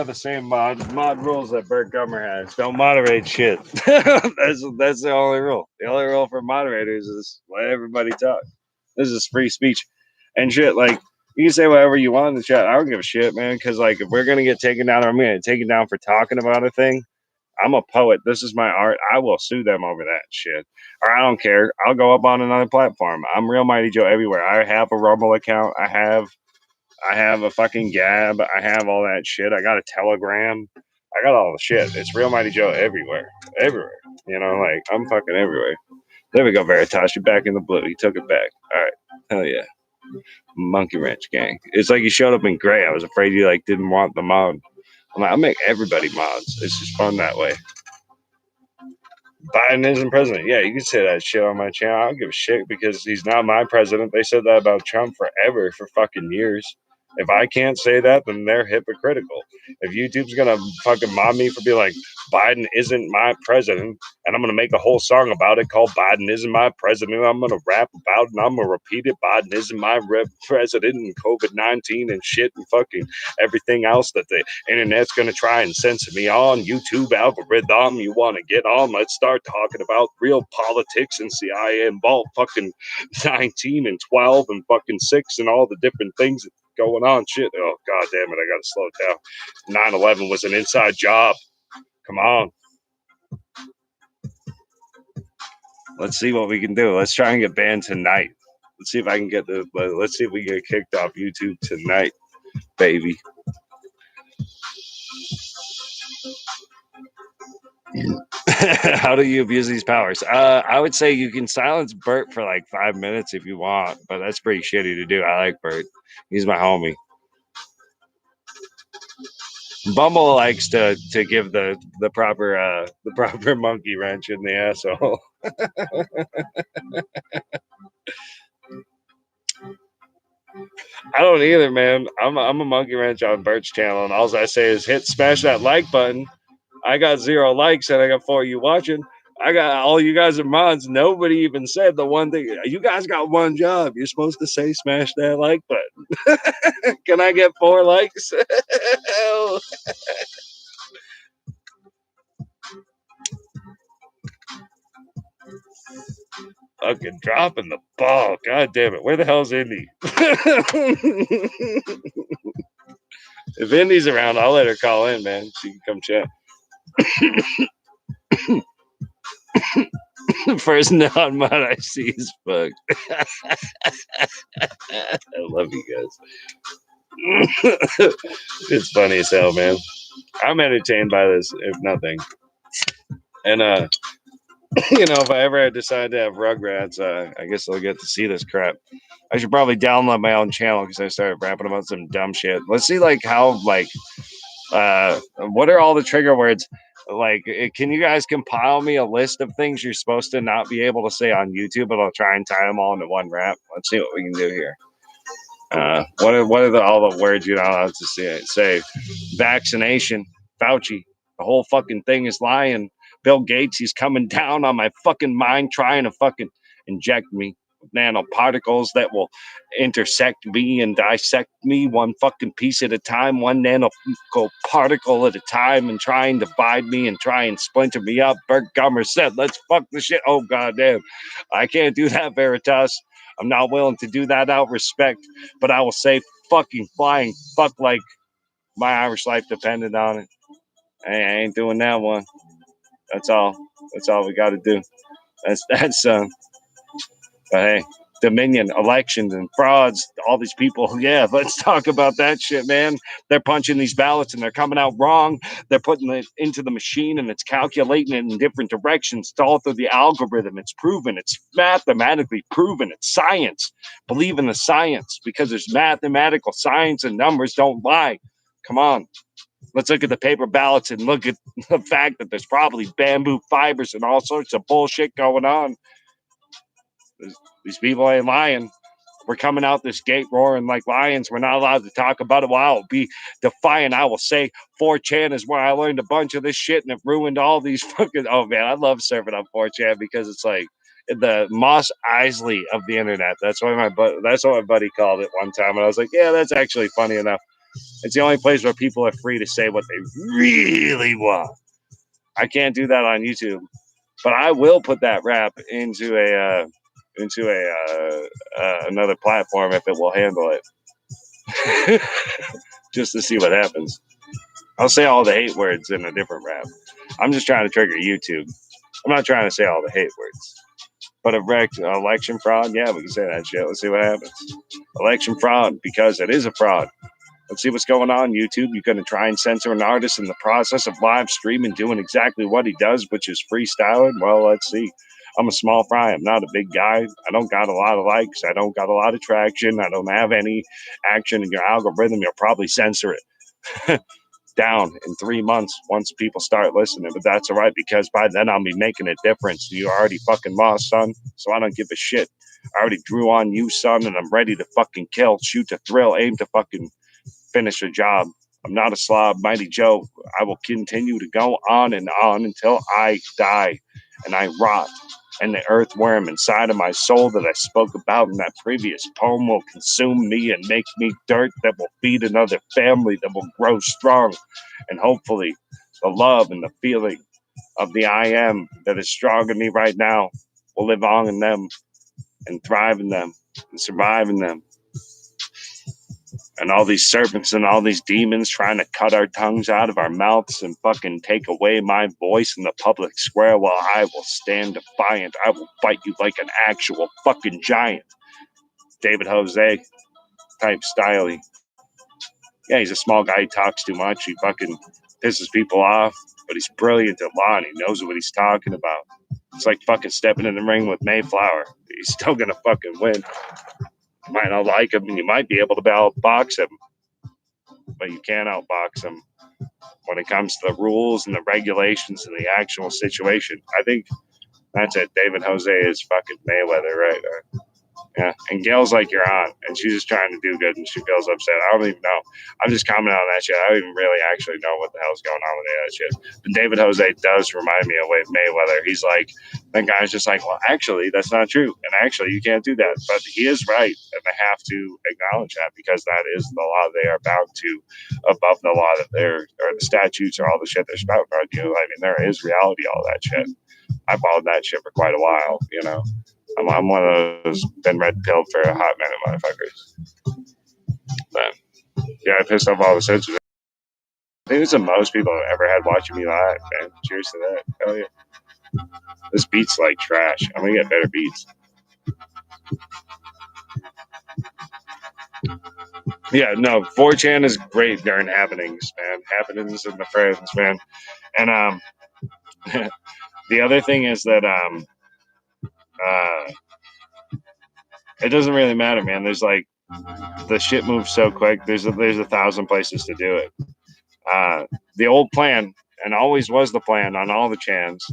the same mod rules that Bert Gummer has. Don't moderate shit. that's the only rule. The only rule for moderators is let everybody talk. This is free speech and shit. Like you can say whatever you want in the chat. I don't give a shit, man. Because like if we're gonna get taken down, or I'm gonna get taken down for talking about a thing. I'm a poet. This is my art. I will sue them over that shit. Or I don't care. I'll go up on another platform. I'm Real Mighty Joe everywhere. I have a Rumble account. I have a fucking Gab. I have all that shit. I got a Telegram. I got all the shit. It's Real Mighty Joe everywhere. Everywhere. You know, like, I'm fucking everywhere. There we go, Veritas. You're back in the blue. He took it back. All right. Hell yeah. Monkey Wrench Gang. It's like you showed up in gray. I was afraid you, like, didn't want the mod. I'm like, I'll make everybody mods. It's just fun that way. Biden isn't president. Yeah, you can say that shit on my channel. I don't give a shit because he's not my president. They said that about Trump forever, for fucking years. If I can't say that, then they're hypocritical. If YouTube's gonna fucking mob me for being like, Biden isn't my president, and I'm gonna make a whole song about it called Biden isn't my president, I'm gonna rap about it and I'm gonna repeat it, Biden isn't my president, and COVID-19 and shit and fucking everything else that the internet's gonna try and censor me on, YouTube algorithm, you wanna get on, let's start talking about real politics and CIA involved fucking 19 and 12 and fucking 6 and all the different things going on. Shit. Oh, god damn it. I got to slow it down. 9/11 was an inside job. Come on. Let's see what we can do. Let's try and get banned tonight. Let's see if I can get let's see if we get kicked off YouTube tonight, baby. How do you abuse these powers? I would say you can silence Bert for like 5 minutes if you want, but that's pretty shitty to do. I like Bert. He's my homie. Bumble likes to give the proper monkey wrench in the asshole. I don't either, man. I'm a monkey wrench on Bert's channel, and all I say is smash that like button. I got 0 likes, and I got 4 of you watching. I got all you guys are mods. Nobody even said the one thing. You guys got one job. You're supposed to say smash that like button. Can I get 4 likes? Fucking dropping the ball. God damn it. Where the hell's Indy? If Indy's around, I'll let her call in, man. She can come chat. First non-mod I see is fuck. I love you guys. It's funny as hell, man. I'm entertained by this, if nothing. And if I ever decide to have Rugrats, I guess I'll get to see this crap. I should probably download my own channel because I started rapping about some dumb shit. Let's see, how, what are all the trigger words? Can you guys compile me a list of things you're supposed to not be able to say on YouTube, but I'll try and tie them all into one rap. Let's see what we can do here. What are all the words you're not allowed to say? Vaccination, Fauci, the whole fucking thing is lying. Bill Gates, he's coming down on my fucking mind, trying to fucking inject me with nanoparticles that will intersect me and dissect me one fucking piece at a time, one nanoparticle at a time, and try and divide me and try and splinter me up. Bert Gummer said, let's fuck the shit. Oh, goddamn. I can't do that, Veritas. I'm not willing to do that out of respect, but I will say fucking flying fuck like my Irish life depended on it. I ain't doing that one. That's all. That's all we got to do. But hey, Dominion, elections and frauds, all these people. Yeah, let's talk about that shit, man. They're punching these ballots and they're coming out wrong. They're putting it into the machine and it's calculating it in different directions. It's all through the algorithm. It's proven. It's mathematically proven. It's science. Believe in the science because there's mathematical science and numbers don't lie. Come on. Let's look at the paper ballots and look at the fact that there's probably bamboo fibers and all sorts of bullshit going on. These people ain't lying. We're coming out this gate roaring like lions. We're not allowed to talk about it. Well, I will be defiant. I will say 4chan is where I learned a bunch of this shit and it ruined all these fucking... Oh, man, I love surfing on 4chan because it's like the Moss Isley of the internet. That's what my buddy called it one time. And I was like, yeah, that's actually funny enough. It's the only place where people are free to say what they really want. I can't do that on YouTube. But I will put that rap into another platform if it will handle it, just to see what happens. I'll say all the hate words in a different rap. I'm just trying to trigger YouTube. I'm not trying to say all the hate words. But election fraud, yeah, we can say that shit. Let's see what happens. Election fraud, because it is a fraud. Let's see what's going on, YouTube. You're going to try and censor an artist in the process of live streaming, doing exactly what he does, which is freestyling? Well, let's see. I'm a small fry. I'm not a big guy. I don't got a lot of likes. I don't got a lot of traction. I don't have any action in your algorithm. You'll probably censor it down in 3 months once people start listening. But that's all right because by then I'll be making a difference. You already fucking lost, son. So I don't give a shit. I already drew on you, son, and I'm ready to fucking kill, shoot to thrill, aim to fucking finish a job. I'm not a slob, Mighty Joe. I will continue to go on and on until I die and I rot. And the earthworm inside of my soul that I spoke about in that previous poem will consume me and make me dirt that will feed another family that will grow strong. And hopefully, the love and the feeling of the I am that is strong in me right now will live on in them and thrive in them and survive in them. And all these serpents and all these demons trying to cut our tongues out of our mouths and fucking take away my voice in the public square, well, I will stand defiant. I will fight you like an actual fucking giant. David Jose type style. Yeah, he's a small guy. He talks too much. He fucking pisses people off, but he's brilliant at law and he knows what he's talking about. It's like fucking stepping in the ring with Mayflower. He's still gonna fucking win. You might not like him and you might be able to outbox him, but you can't outbox him when it comes to the rules and the regulations and the actual situation. I think that's it. David Jose is fucking Mayweather right there. Yeah, and Gail's like, you're on, and she's just trying to do good, and she feels upset. I don't even know. I'm just commenting on that shit. I don't even really actually know what the hell's going on with that shit. But David Jose does remind me of Mayweather. He's like, that guy's just like, well, actually, that's not true, and actually, you can't do that. But he is right, and they have to acknowledge that because that is the law. They are bound to above the law that they're, or the statutes or all the shit they're spouting on you. I mean, there is reality, all that shit. I followed that shit for quite a while, you know. I'm one of those been red pilled for a hot minute motherfuckers. But yeah, I pissed off all the censors. I think it's the most people I've ever had watching me live, man. Cheers to that. Hell yeah. This beat's like trash. I'm gonna get better beats. Yeah, no, 4chan is great during happenings, man. Happenings and the friends, man. And the other thing is that it doesn't really matter, man. There's like the shit moves so quick. There's a 1,000 places to do it. The old plan, and always was the plan on all the chans,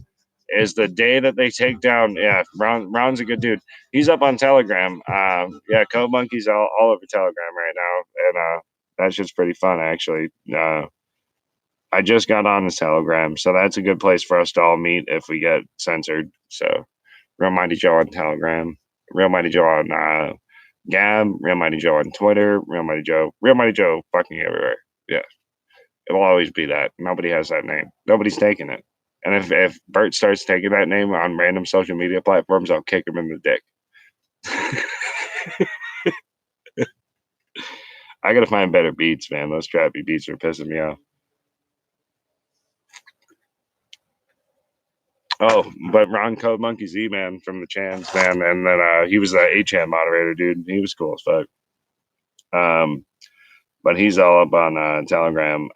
is the day that they take down. Yeah, Ron's a good dude. He's up on Telegram. Yeah, Code Monkey's all over Telegram right now, and that shit's pretty fun actually. I just got on the Telegram, so that's a good place for us to all meet if we get censored. So, Real Mighty Joe on Telegram, Real Mighty Joe on Gab, Real Mighty Joe on Twitter, Real Mighty Joe fucking everywhere. Yeah, it will always be that. Nobody has that name. Nobody's taking it. And if Bert starts taking that name on random social media platforms, I'll kick him in the dick. I gotta find better beats, man. Those trappy beats are pissing me off. Oh, but Ron Code Monkey Z, man, from the Chans, man, and then he was the 8chan moderator, dude. He was cool as fuck. But he's all up on Telegram.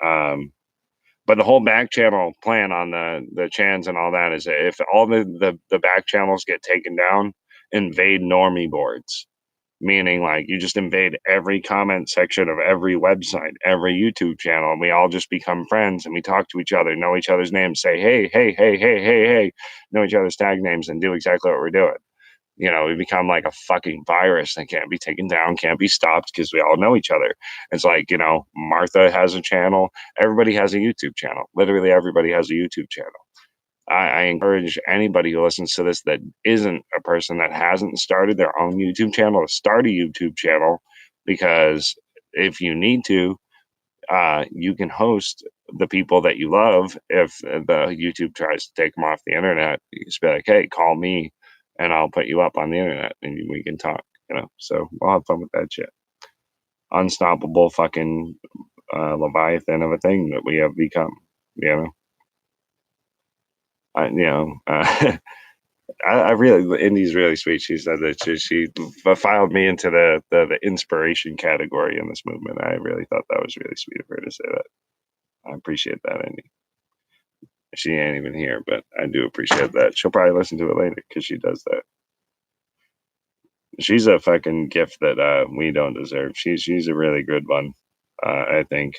But the whole back channel plan on the chans and all that is if all the back channels get taken down, invade normie boards. Meaning like you just invade every comment section of every website, every YouTube channel, and we all just become friends and we talk to each other, know each other's names, say, hey, know each other's tag names and do exactly what we're doing. You know, we become like a fucking virus that can't be taken down, can't be stopped because we all know each other. It's like, you know, Martha has a channel. Everybody has a YouTube channel. Literally everybody has a YouTube channel. I encourage anybody who listens to this that isn't a person that hasn't started their own YouTube channel to start a YouTube channel, because if you need to, you can host the people that you love. If the YouTube tries to take them off the internet, you just be like, hey, call me and I'll put you up on the internet and we can talk, you know. So we'll have fun with that shit. Unstoppable fucking Leviathan of a thing that we have become, you know. I really, Indy's really sweet. She said that she filed me into the inspiration category in this movement. I really thought that was really sweet of her to say that. I appreciate that, Indy. She ain't even here, but I do appreciate that. She'll probably listen to it later because she does that. She's a fucking gift that we don't deserve. She's a really good one. I think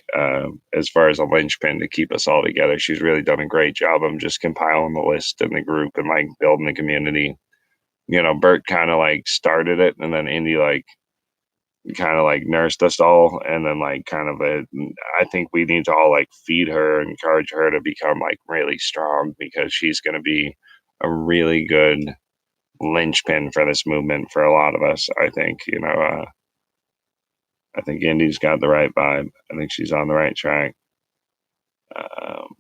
as far as a linchpin to keep us all together, she's really done a great job of just compiling the list and the group and like building the community. You know, Bert kind of like started it, and then Indy like kind of like nursed us all, and then like I think we need to all like feed her, encourage her to become like really strong, because she's going to be a really good linchpin for this movement for a lot of us. I think, I think Indy's got the right vibe. I think she's on the right track.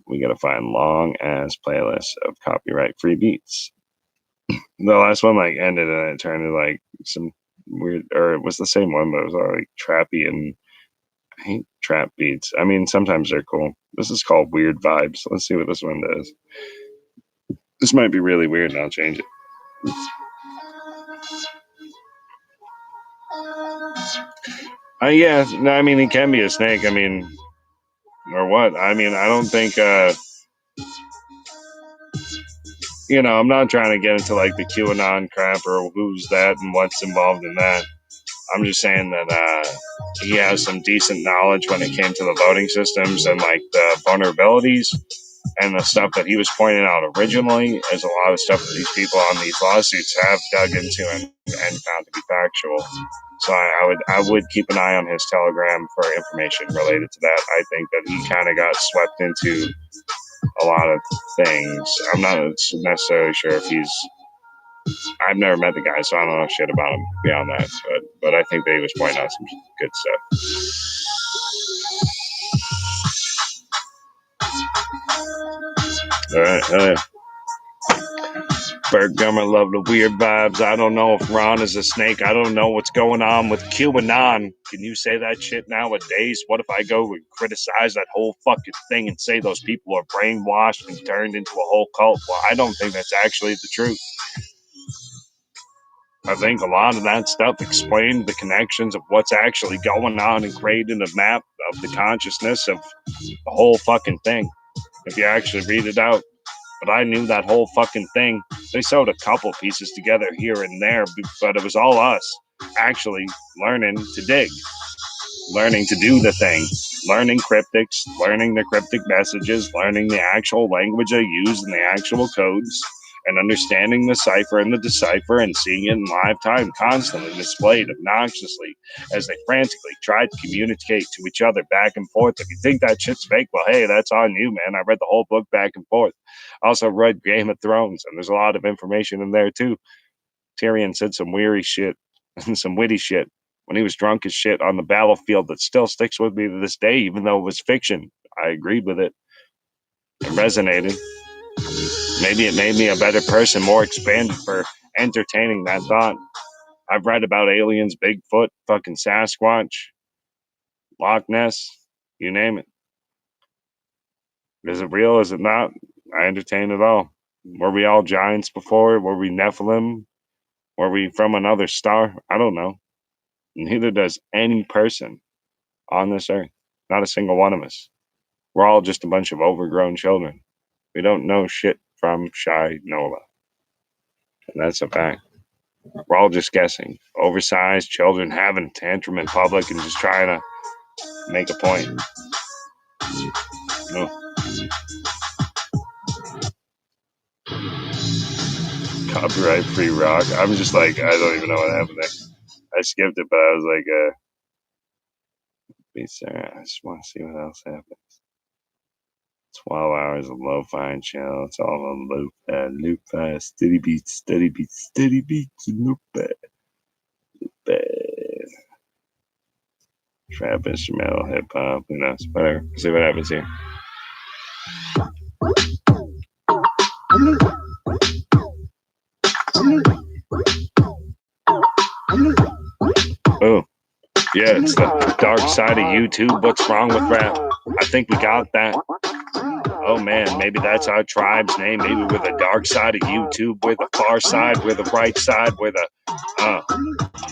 We got to find long ass playlists of copyright free beats. The last one like ended and it turned into like some weird, or it was the same one, but it was all like trappy, and I hate trap beats. I mean, sometimes they're cool. This is called Weird Vibes. Let's see what this one does. This might be really weird, and I'll change it. Yeah, no, I mean, he can be a snake. I mean, or what? I mean, I don't think, I'm not trying to get into like the QAnon crap or who's that and what's involved in that. I'm just saying that he has some decent knowledge when it came to the voting systems and like the vulnerabilities and the stuff that he was pointing out originally is a lot of stuff that these people on these lawsuits have dug into and found to be factual. So I would keep an eye on his Telegram for information related to that. I think that he kind of got swept into a lot of things. I'm not necessarily sure if he's. I've never met the guy, so I don't know shit about him beyond that. But I think that he was pointing out some good stuff. All right, hell yeah. Bert Gummer love the weird vibes. I don't know if Ron is a snake. I don't know what's going on with QAnon. Can you say that shit nowadays? What if I go and criticize that whole fucking thing and say those people are brainwashed and turned into a whole cult? Well, I don't think that's actually the truth. I think a lot of that stuff explained the connections of what's actually going on and created a map of the consciousness of the whole fucking thing, if you actually read it out. But I knew that whole fucking thing. They sewed a couple pieces together here and there, but it was all us actually learning to dig, learning to do the thing, learning cryptics, learning the cryptic messages, learning the actual language I use and the actual codes, and understanding the cipher and the decipher and seeing it in live time constantly displayed obnoxiously as they frantically tried to communicate to each other back and forth. If you think that shit's fake, well, hey, that's on you, man. I read the whole book back and forth. I also read Game of Thrones, and there's a lot of information in there, too. Tyrion said some weary shit and some witty shit when he was drunk as shit on the battlefield that still sticks with me to this day, even though it was fiction. I agreed with it. It resonated. Maybe it made me a better person, more expanded for entertaining that thought. I've read about aliens, Bigfoot, fucking Sasquatch, Loch Ness, you name it. Is it real? Is it not? I entertain it all. Were we all giants before? Were we Nephilim? Were we from another star? I don't know. Neither does any person on this earth. Not a single one of us. We're all just a bunch of overgrown children. We don't know shit from Shy Nola. And that's a fact. We're all just guessing. Oversized children having a tantrum in public and just trying to make a point. No. Copyright free rock. I'm just like, I don't even know what happened there. I skipped it, but I was like, I just want to see what else happens. 12 hours of lo-fi and chill. It's all on lo-fi, steady beats, lo-fi. Trap, instrumental, hip-hop, who knows, whatever. See what happens here. Oh, yeah, it's the dark side of YouTube. What's wrong with rap? I think we got that. Oh man, maybe that's our tribe's name. Maybe we're the dark side of YouTube. We're the far side. We're the right side. We're the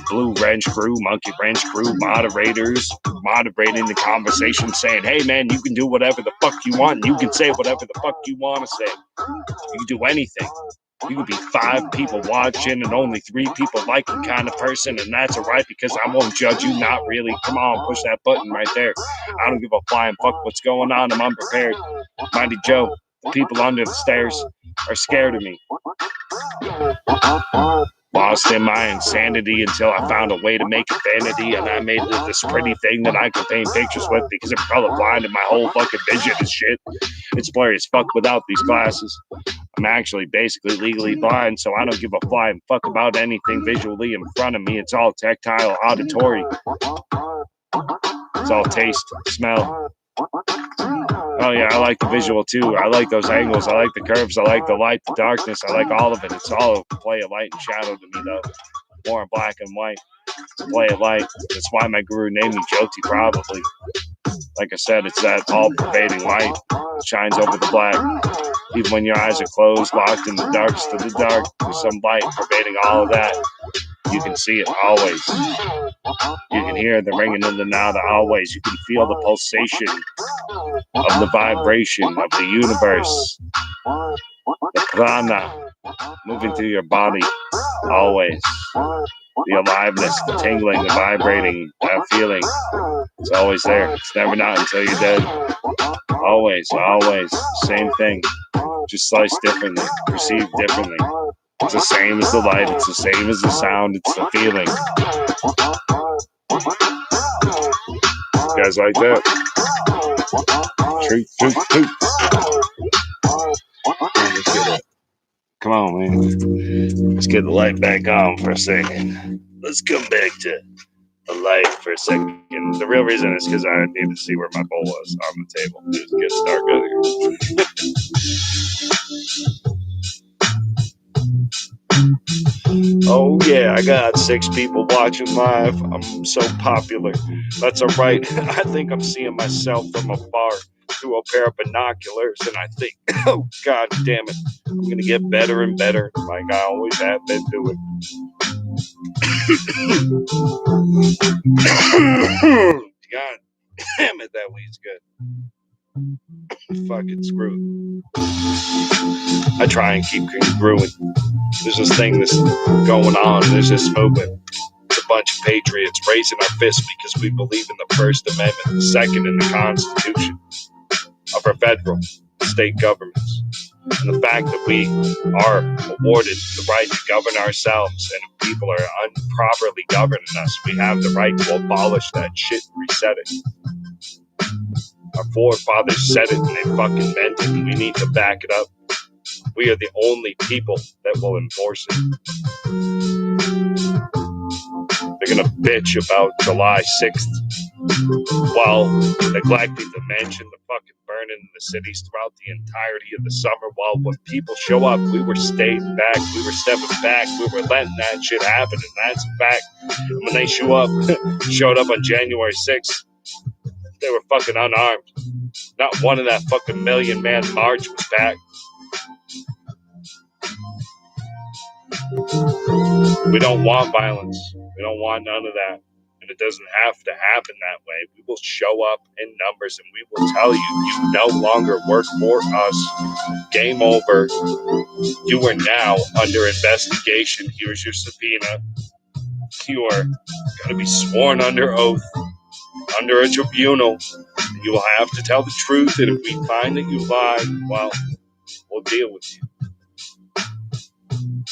Blue Wrench crew, Monkey Wrench crew, moderators, moderating the conversation, saying, hey man, you can do whatever the fuck you want. You can say whatever the fuck you want to say. You can do anything. You could be 5 people watching and only 3 people liking kind of person, and that's alright because I won't judge you, not really. Come on, push that button right there. I don't give a flying fuck what's going on. I'm unprepared. Mighty Joe, the people under the stairs are scared of me. Lost in my insanity until I found a way to make it vanity, and I made this pretty thing that I can paint pictures with because I'm colorblind and my whole fucking vision is shit. It's blurry as fuck without these glasses. I'm actually basically legally blind, so I don't give a flying fuck about anything visually in front of me. It's all tactile, auditory. It's all taste, smell. Oh yeah, I like the visual too. I like those angles. I like the curves. I like the light, the darkness. I like all of it. It's all a play of light and shadow to me, though. More in black and white. Play of light. That's why my guru named me Jyoti, probably. Like I said, it's that all-pervading light that shines over the black. Even when your eyes are closed, locked in the darkest of the dark, there's some light pervading all of that. You can see it always. You can hear the ringing of the nada always. You can feel the pulsation of the vibration of the universe. The prana moving through your body always. The aliveness, the tingling, the vibrating, that feeling. It's always there. It's never not until you're dead. Always, always. Same thing. Just sliced differently, perceived differently. It's the same as the light. It's the same as the sound. It's the feeling. You guys like that? Truth, truth, truth. Come on, man. Let's get the light back on for a second. Let's come back to the light for a second. The real reason is because I need to see where my bowl was on the table. Just get started here. Oh yeah, I got 6 people watching live. I'm so popular. That's alright. I think I'm seeing myself from afar through a pair of binoculars, and I think, oh god damn it, I'm gonna get better and better, like I always have been doing. God damn it, that weed's good. Fucking screwed. I try and keep congruent. There's this thing that's going on. There's this movement. It's a bunch of patriots raising our fists because we believe in the First Amendment, the Second in the Constitution of our federal, state governments. And the fact that we are awarded the right to govern ourselves, and if people are improperly governing us, we have the right to abolish that shit and reset it. Our forefathers said it and they fucking meant it, and we need to back it up. We are the only people that will enforce it. They're gonna bitch about July 6th while neglecting to mention the fucking burning in the cities throughout the entirety of the summer. While when people show up, we were staying back, we were stepping back, we were letting that shit happen, and that's a fact. And when they showed up on January 6th, they were fucking unarmed. Not one of that fucking million-man march was back. We don't want violence. We don't want none of that. And it doesn't have to happen that way. We will show up in numbers and we will tell you, you no longer work for us. Game over. You are now under investigation. Here's your subpoena. You are going to be sworn under oath, under a tribunal. And you will have to tell the truth. And if we find that you lied, well, we'll deal with you.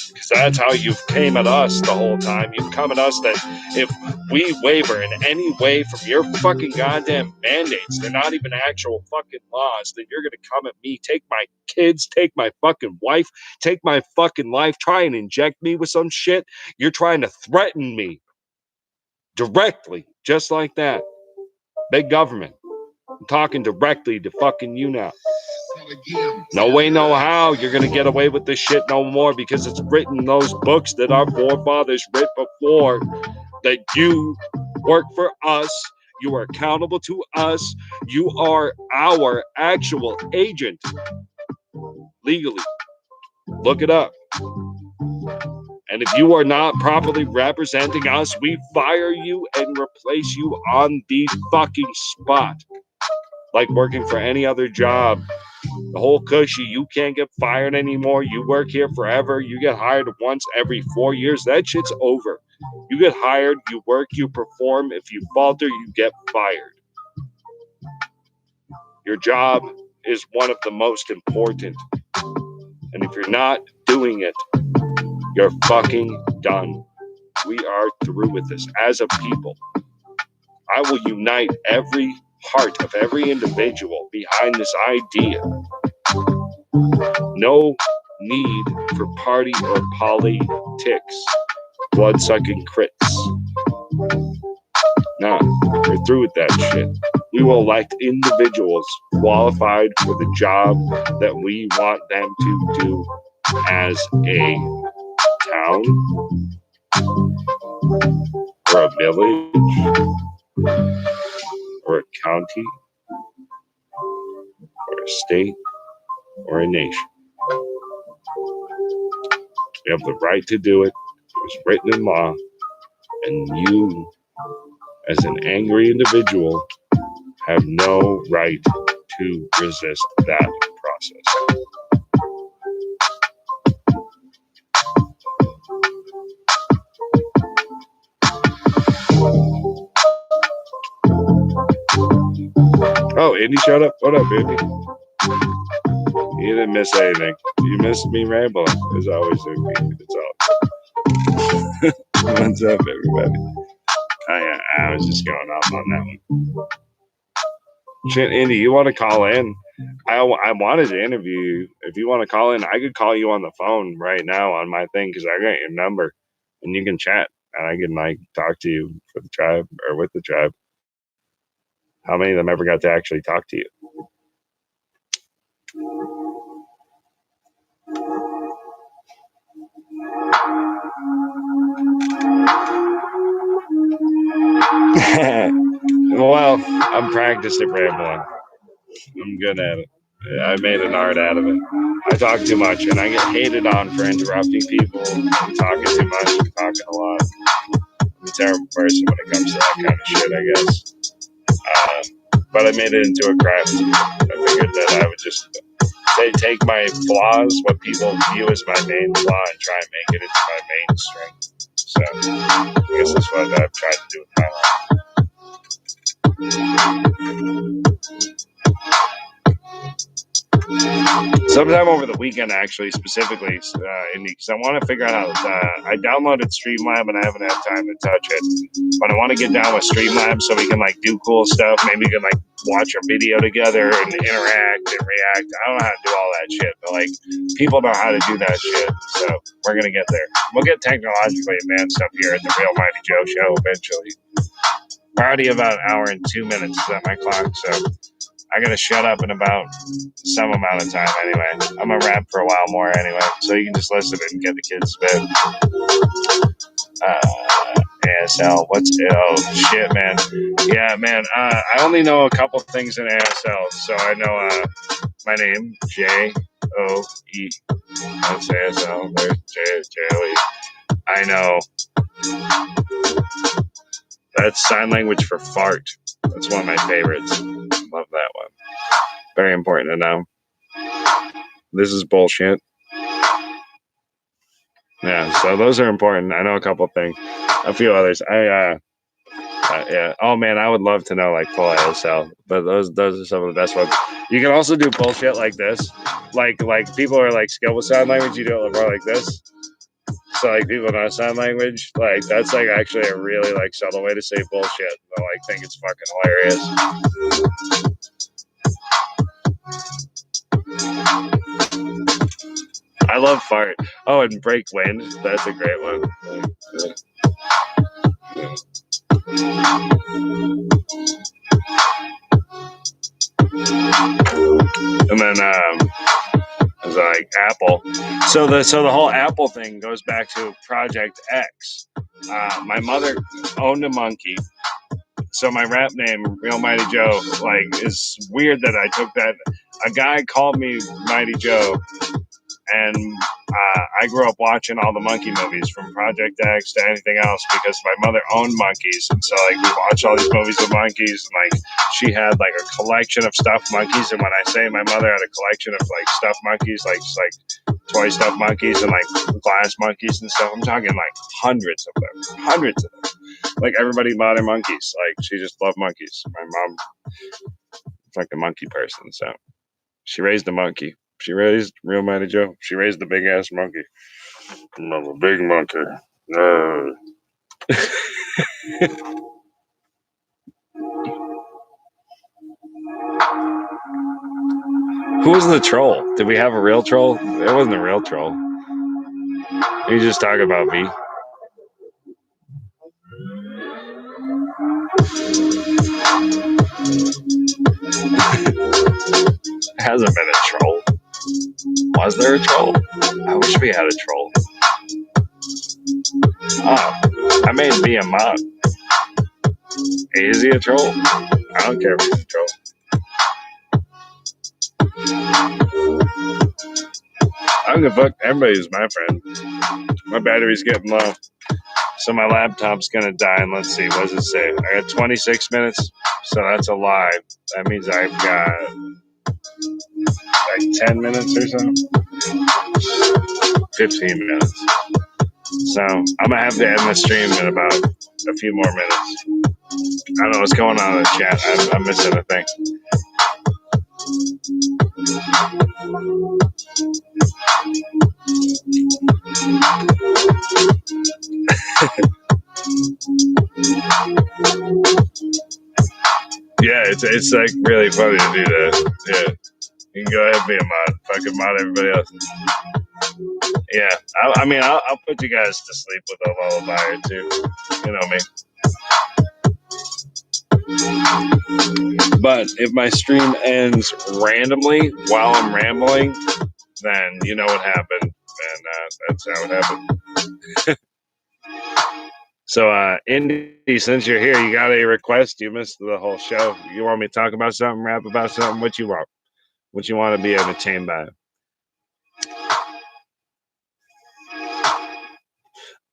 Because that's how you've came at us the whole time. You've come at us that if we waver in any way from your fucking goddamn mandates, they're not even actual fucking laws, then you're going to come at me, take my kids, take my fucking wife, take my fucking life, try and inject me with some shit. You're trying to threaten me directly, just like that. Big government. I'm talking directly to fucking you now. No way, no how you're going to get away with this shit no more, because it's written in those books that our forefathers writ before that you work for us, you are accountable to us, you are our actual agent legally. Look it up. And if you are not properly representing us, we fire you and replace you on the fucking spot. Like working for any other job. The whole cushy, you can't get fired anymore. You work here forever. You get hired once every 4 years. That shit's over. You get hired, you work, you perform. If you falter, you get fired. Your job is one of the most important. And if you're not doing it, You're fucking done. We are through with this. As a people, I will unite every heart of every individual behind this idea. No need for party or politics. Blood-sucking crits. Nah, we're through with that shit. We will elect individuals qualified for the job that we want them to do as a town or a village or a county or a state or a nation. We have the right to do it. It was written in law, and you, as an angry individual, have no right to resist that process. Oh, Andy showed up. What up, Andy? You didn't miss anything. You missed me rambling, as always. It's all. What's up, everybody? I was just going off on that one. Shit, Andy, you want to call in? I wanted to interview you. If you want to call in, I could call you on the phone right now on my thing because I got your number, and you can chat, and I can like talk to you for the tribe or with the tribe. How many of them ever got to actually talk to you? Well, I'm practiced at rambling. I'm good at it. I made an art out of it. I talk too much, and I get hated on for interrupting people, and talking too much, and talking a lot. I'm a terrible person when it comes to that kind of shit, I guess. But I made it into a craft. I figured that I would just take my flaws, what people view as my main flaw, and try and make it into my main strength. So I guess that's what I've tried to do with my life. Sometime over the weekend, actually, specifically, because I want to figure out how. I downloaded Streamlab and I haven't had time to touch it, but I want to get down with Streamlab so we can like do cool stuff. Maybe we can like watch a video together and interact and react. I don't know how to do all that shit, but like people know how to do that shit, so we're gonna get there. We'll get technologically advanced up here at the Real Mighty Joe Show eventually. We're already about an hour and 2 minutes at my clock, so I gotta shut up in about some amount of time anyway. I'm gonna rap for a while more anyway, so you can just listen and get the kids to bed. ASL, shit, man. Yeah, man, I only know a couple things in ASL, so I know my name, J-O-E. That's ASL, there's J-O-E. I know. That's sign language for fart. That's one of my favorites. Love that one. Very important to know. This is bullshit. Yeah, so those are important. I know a couple things. A few others. Yeah. Oh man, I would love to know like full ASL, but those are some of the best ones. You can also do bullshit like this. Like people are like skilled with sign language, you do it more like this. So like people know sign language, like that's like actually a really like subtle way to say bullshit. I like think it's fucking hilarious. I love fart. Oh, and break wind. That's a great one. And then it was like Apple. So the whole Apple thing goes back to Project X. My mother owned a monkey. So my rap name, Real Mighty Joe, like is weird that I took that. A guy called me Mighty Joe, and I grew up watching all the monkey movies from Project X to anything else because my mother owned monkeys, and so like we watched all these movies with monkeys, and like she had like a collection of stuffed monkeys. And when I say my mother had a collection of like stuffed monkeys, like just like toy stuffed monkeys and like glass monkeys and stuff, I'm talking like hundreds of them. Like everybody bought her monkeys. Like she just loved monkeys. My mom was like a monkey person, so she raised a monkey. She raised Real Mighty Joe. She raised the big ass monkey. I'm a big monkey. Who was the troll? Did we have a real troll? It wasn't a real troll. You just talk about me. Hasn't been a troll. Was there a troll? I wish we had a troll. Oh, I made me a mod. Is he a troll? I don't care if he's a troll. I don't give a fuck. Everybody's my friend. My battery's getting low. So my laptop's gonna die, and let's see, what does it say? I got 26 minutes, so that's a lie. That means I've got like 10 minutes or so. 15 minutes. So I'm gonna have to end the stream in about a few more minutes. I don't know what's going on in the chat. I'm missing a thing. Yeah, it's like really funny to do that. Yeah, you can go ahead and be a mod. Fucking mod everybody else. Yeah, I mean, I'll put you guys to sleep with a lullaby or two. You know me. But if my stream ends randomly while I'm rambling, then you know what happened, and that's how it happened. So, Indy, since you're here, you got a request? You missed the whole show. You want me to talk about something, rap about something? What you want? What you want to be entertained by?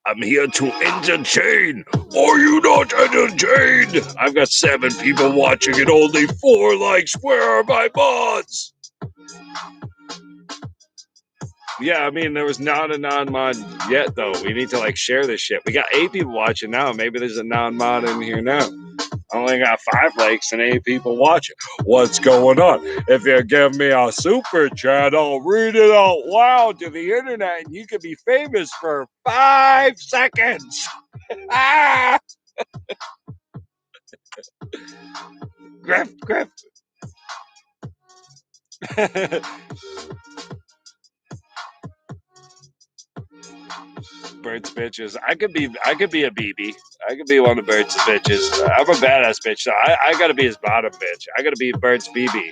I'm here to entertain. Are you not entertained? I've got 7 people watching and only 4 likes. Where are my mods? Yeah, I mean, there was not a non-mod yet, though. We need to, like, share this shit. We got 8 people watching now. Maybe there's a non-mod in here now. I only got 5 likes and 8 people watching. What's going on? If you give me a super chat, I'll read it out loud to the internet, and you could be famous for 5 seconds. Ah! Griff. Bert's bitches. I could be a BB. I could be one of Bert's bitches. I'm a badass bitch, so I gotta be his bottom bitch. I gotta be Bert's BB.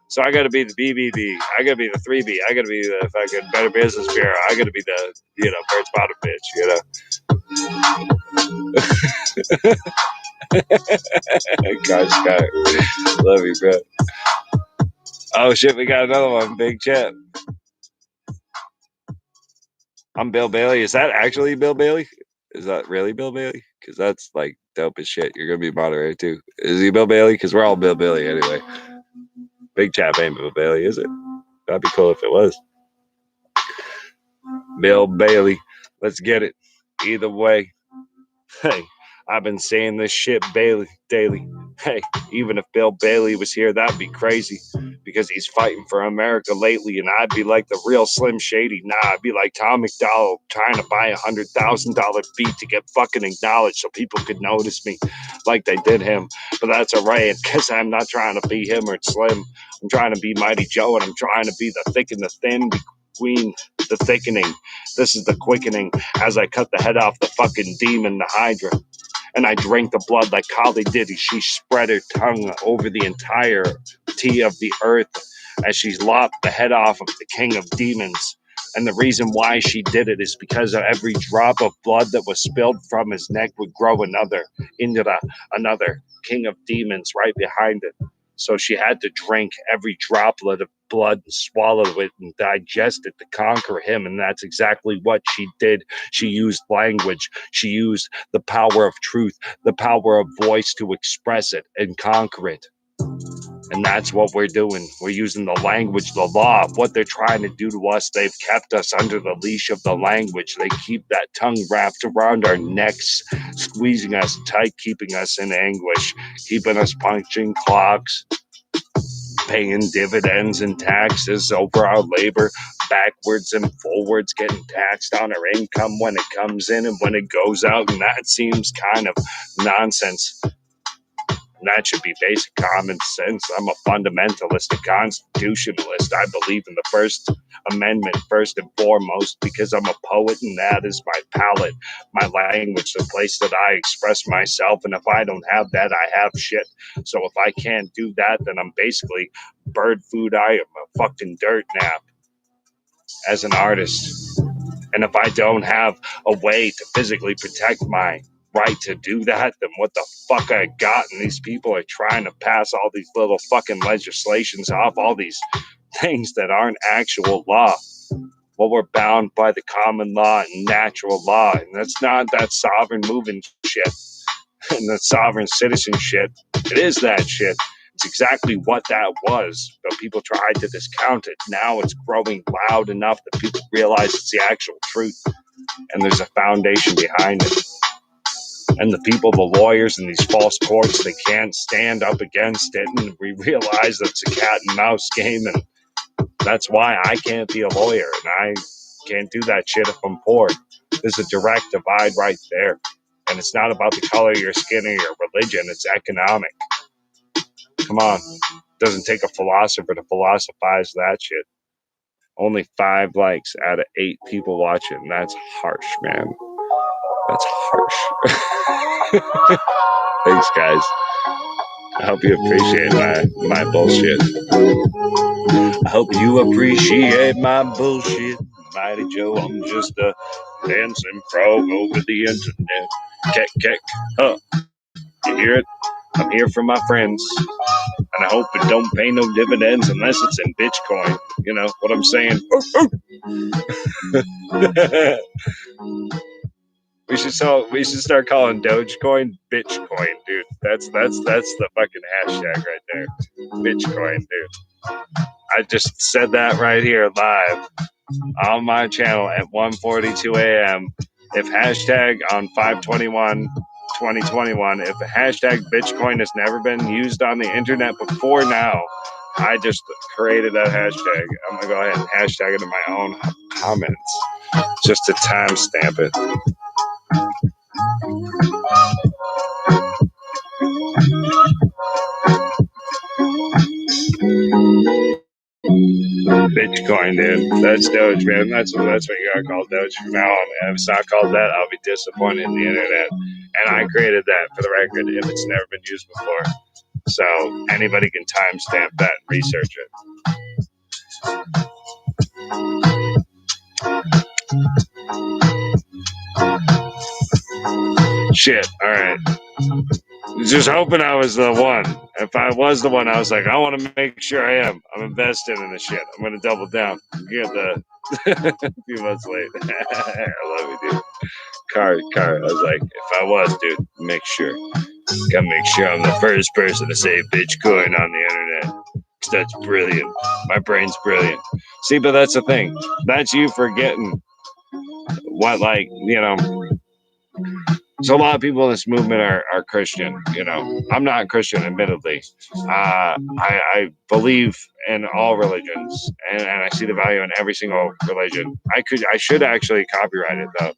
So I gotta be the BBB. I gotta be the 3B. I gotta be the fucking Better Business Bureau. I gotta be the, Bert's bottom bitch, Gosh, God. Love you, bro. Oh shit, we got another one. Big chat. I'm Bill Bailey. Is that actually Bill Bailey? Is that really Bill Bailey? Because that's like dope as shit. You're gonna be moderator too. Is he Bill Bailey? Because we're all Bill Bailey anyway. Big Chap ain't Bill Bailey, is it? That'd be cool if it was. Bill Bailey. Let's get it. Either way. Hey, I've been saying this shit daily. Hey, even if Bill Bailey was here, that'd be crazy. Because he's fighting for America lately, and I'd be like the real Slim Shady. Nah, I'd be like Tom McDowell trying to buy $100,000 beat to get fucking acknowledged so people could notice me like they did him. But that's alright, because I'm not trying to be him or Slim. I'm trying to be Mighty Joe, and I'm trying to be the thick and the thin between the thickening. This is the quickening as I cut the head off the fucking demon, the Hydra. And I drank the blood like Kali did. She spread her tongue over the entirety of the earth as she lopped the head off of the king of demons. And the reason why she did it is because of every drop of blood that was spilled from his neck would grow another king of demons right behind it. So she had to drink every droplet of blood and swallow it and digest it to conquer him. And that's exactly what she did. She used language. She used the power of truth, the power of voice to express it and conquer it. And that's what we're doing. We're using the language, the law of what they're trying to do to us. They've kept us under the leash of the language. They keep that tongue wrapped around our necks, squeezing us tight, keeping us in anguish, keeping us punching clocks, paying dividends and taxes over our labor, backwards and forwards, getting taxed on our income when it comes in and when it goes out, and that seems kind of nonsense. That should be basic common sense. I'm a fundamentalist, a constitutionalist. I believe in the First Amendment first and foremost because I'm a poet and that is my palette, my language, the place that I express myself. And if I don't have that, I have shit. So if I can't do that, then I'm basically bird food. I am a fucking dirt nap as an artist. And if I don't have a way to physically protect my right to do that, then what the fuck I got? And these people are trying to pass all these little fucking legislations off, all these things that aren't actual law. Well, we're bound by the common law and natural law, and that's not that sovereign moving shit and the sovereign citizen shit. It is that shit. It's exactly what that was, but people tried to discount it. Now it's growing loud enough that people realize it's the actual truth, and there's a foundation behind it. And the people, the lawyers in these false courts, they can't stand up against it, and we realize that it's a cat and mouse game, and that's why I can't be a lawyer, and I can't do that shit if I'm poor. There's a direct divide right there, and it's not about the color of your skin or your religion, it's economic. Come on. It doesn't take a philosopher to philosophize that shit. Only 5 likes out of 8 people watching. That's harsh, man. That's harsh. Thanks, guys. I hope you appreciate my bullshit. I hope you appreciate my bullshit. Mighty Joe, I'm just a dancing frog over the internet. Keck, huh. You hear it? I'm here for my friends. And I hope it don't pay no dividends unless it's in Bitcoin. You know what I'm saying? We should start calling Dogecoin Bitcoin, dude. That's the fucking hashtag right there. Bitcoin, dude. I just said that right here live on my channel at 1:42 a.m. If hashtag on 5/21/2021, if the hashtag Bitcoin has never been used on the internet before now, I just created that hashtag. I'm gonna go ahead and hashtag it in my own comments just to timestamp it. Bitcoin, dude. That's Doge, man. That's what you gotta call Doge from now on. And if it's not called that, I'll be disappointed in the internet. And I created that for the record if it's never been used before. So anybody can timestamp that and research it. Shit. All right. Just hoping I was the one. If I was the one, I was like, I want to make sure I am. I'm invested in the shit. I'm going to double down. Get the a few months late. I love you, dude. Car. I was like, if I was, dude, make sure. Gotta make sure I'm the first person to say Bitcoin on the internet. Because that's brilliant. My brain's brilliant. See, but that's the thing. That's you forgetting what, like, you know. So a lot of people in this movement are Christian, you know. I'm not Christian, admittedly. I believe in all religions, and I see the value in every single religion. I should actually copyright it though.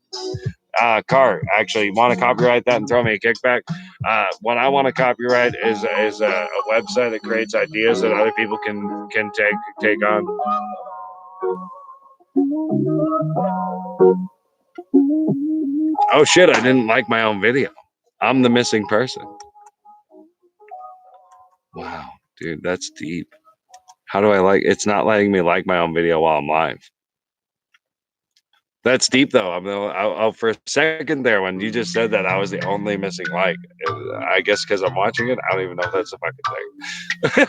Car, actually, want to copyright that and throw me a kickback? What I want to copyright is a website that creates ideas that other people can take on. Oh shit, I didn't like my own video. I'm the missing person. Wow, dude, that's deep. How do I like it's not letting me like my own video while I'm live. That's deep though. I'll for a second there when you just said that I was the only missing like. I guess because I'm watching it, I don't even know if that's a fucking thing.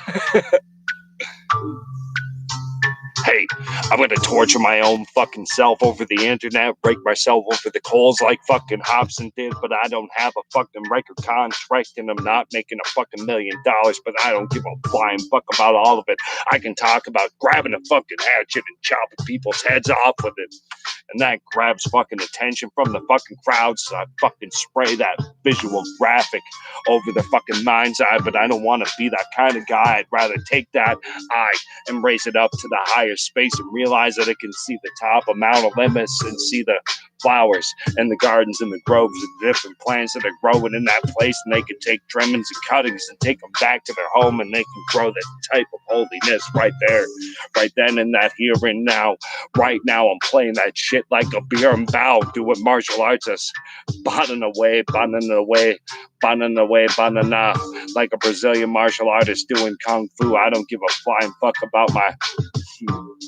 Hey, I'm gonna torture my own fucking self over the internet, break myself over the coals like fucking Hobson did, but I don't have a fucking record contract and I'm not making a fucking $1 million, but I don't give a flying fuck about all of it. I can talk about grabbing a fucking hatchet and chopping people's heads off with it. and that grabs fucking attention from the fucking crowd, so I fucking spray that visual graphic over their fucking mind's eye. But I don't want to be that kind of guy. I'd rather take that eye and raise it up to the higher space and realize that it can see the top of Mount Olympus and see the flowers and the gardens and the groves and the different plants that are growing in that place, and they can take trimmings and cuttings and take them back to their home, and they can grow that type of holiness right there, right then, in that here and now. Right now I'm playing that shit like a beer and bow, doing martial arts as banana away, banana, like a Brazilian martial artist doing kung fu. I don't give a flying fuck about my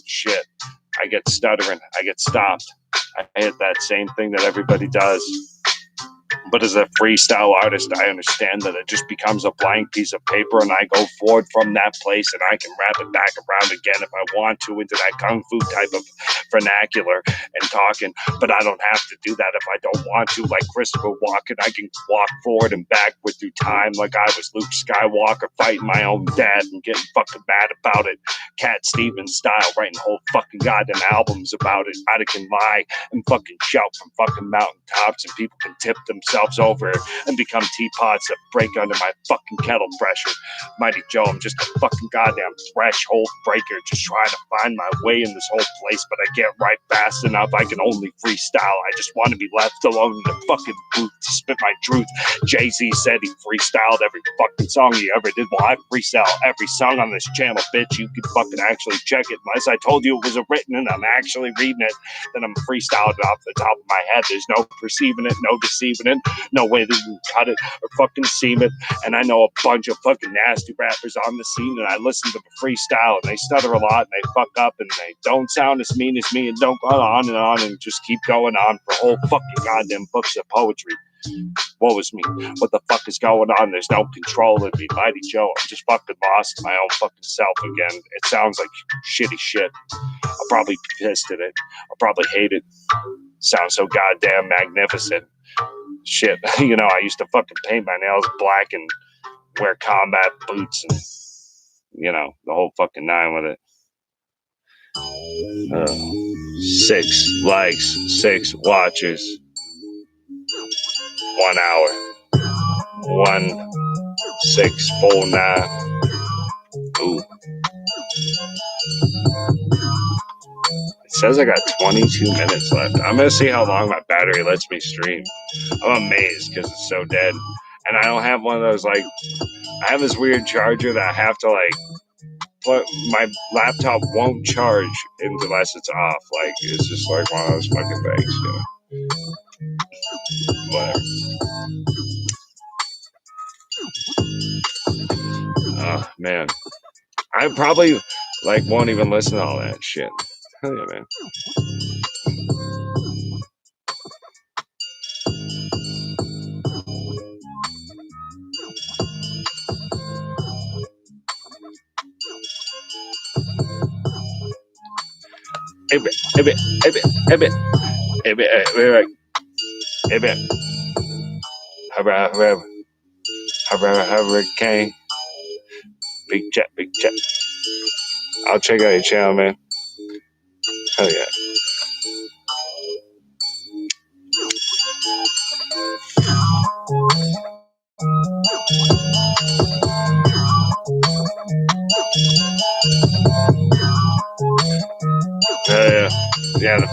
shit. I get stuttering, I get stopped, I hit that same thing that everybody does. But as a freestyle artist, I understand that it just becomes a blank piece of paper, and I go forward from that place, and I can wrap it back around again if I want to into that kung fu type of vernacular and talking. But I don't have to do that if I don't want to. Like Christopher Walken, I can walk forward and backward through time like I was Luke Skywalker fighting my own dad and getting fucking mad about it. Cat Stevens style, writing whole fucking goddamn albums about it. I can lie and fucking shout from fucking mountaintops, and people can tip themselves over and become teapots that break under my fucking kettle pressure. Mighty Joe, I'm just a fucking goddamn threshold breaker, just trying to find my way in this whole place, but I get right fast enough. I can only freestyle. I just want to be left alone in the fucking booth to spit my truth. Jay-Z said he freestyled every fucking song he ever did. Well, I freestyle every song on this channel, bitch. You could fucking actually check it. Unless I told you it was written and I'm actually reading it, then I'm freestyling off the top of my head. There's no perceiving it, no deceiving it, no way that you can cut it or fucking seam it. And I know a bunch of fucking nasty rappers on the scene, and I listen to the freestyle, and they stutter a lot, and they fuck up, and they don't sound as mean as me, and don't go on and just keep going on for whole fucking goddamn books of poetry. Woe is me. What the fuck is going on? There's no control in me. Mighty Joe, I'm just fucking lost in my own fucking self again. It sounds like shitty shit. I'll probably be pissed at it. I'll probably hate it. Sounds so goddamn magnificent. Shit, you know, I used to fucking paint my nails black and wear combat boots and, you know, the whole fucking nine with it. 6 likes, 6 watchers, 1 hour, 1649. Ooh. It says I got 22 minutes left. I'm gonna see how long my battery lets me stream. I'm amazed because it's so dead. And I don't have one of those, like, I have this weird charger that I have to, like, put, my laptop won't charge unless it's off. Like, it's just like one of those fucking things, you know. Whatever. Oh, man. I probably, like, won't even listen to all that shit. Hell yeah, man. Hurricane. Big chat. I'll check out your channel, man. Hell yeah. Yeah, the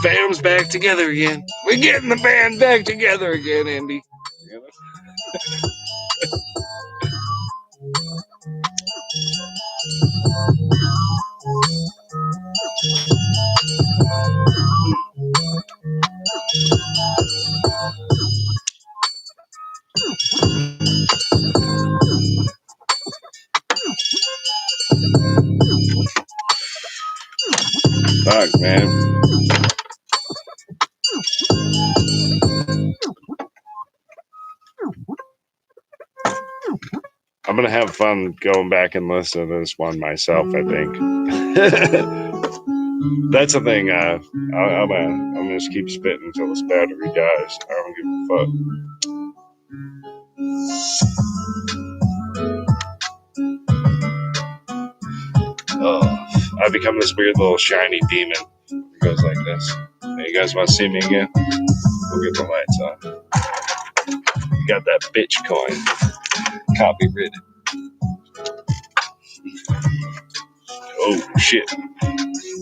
fam's back together again. We're getting the band back together again, Andy. You know? Fuck, man. I'm gonna have fun going back and listening to this one myself, I think. That's the thing. I'm gonna just keep spitting until this battery dies. I don't give a fuck. Oh, I become this weird little shiny demon. It goes like this. You guys want to see me again? We'll get the lights on. Got that Bitcoin copywritten. Oh shit.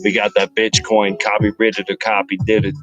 We got that Bitcoin copywritten to copy did it.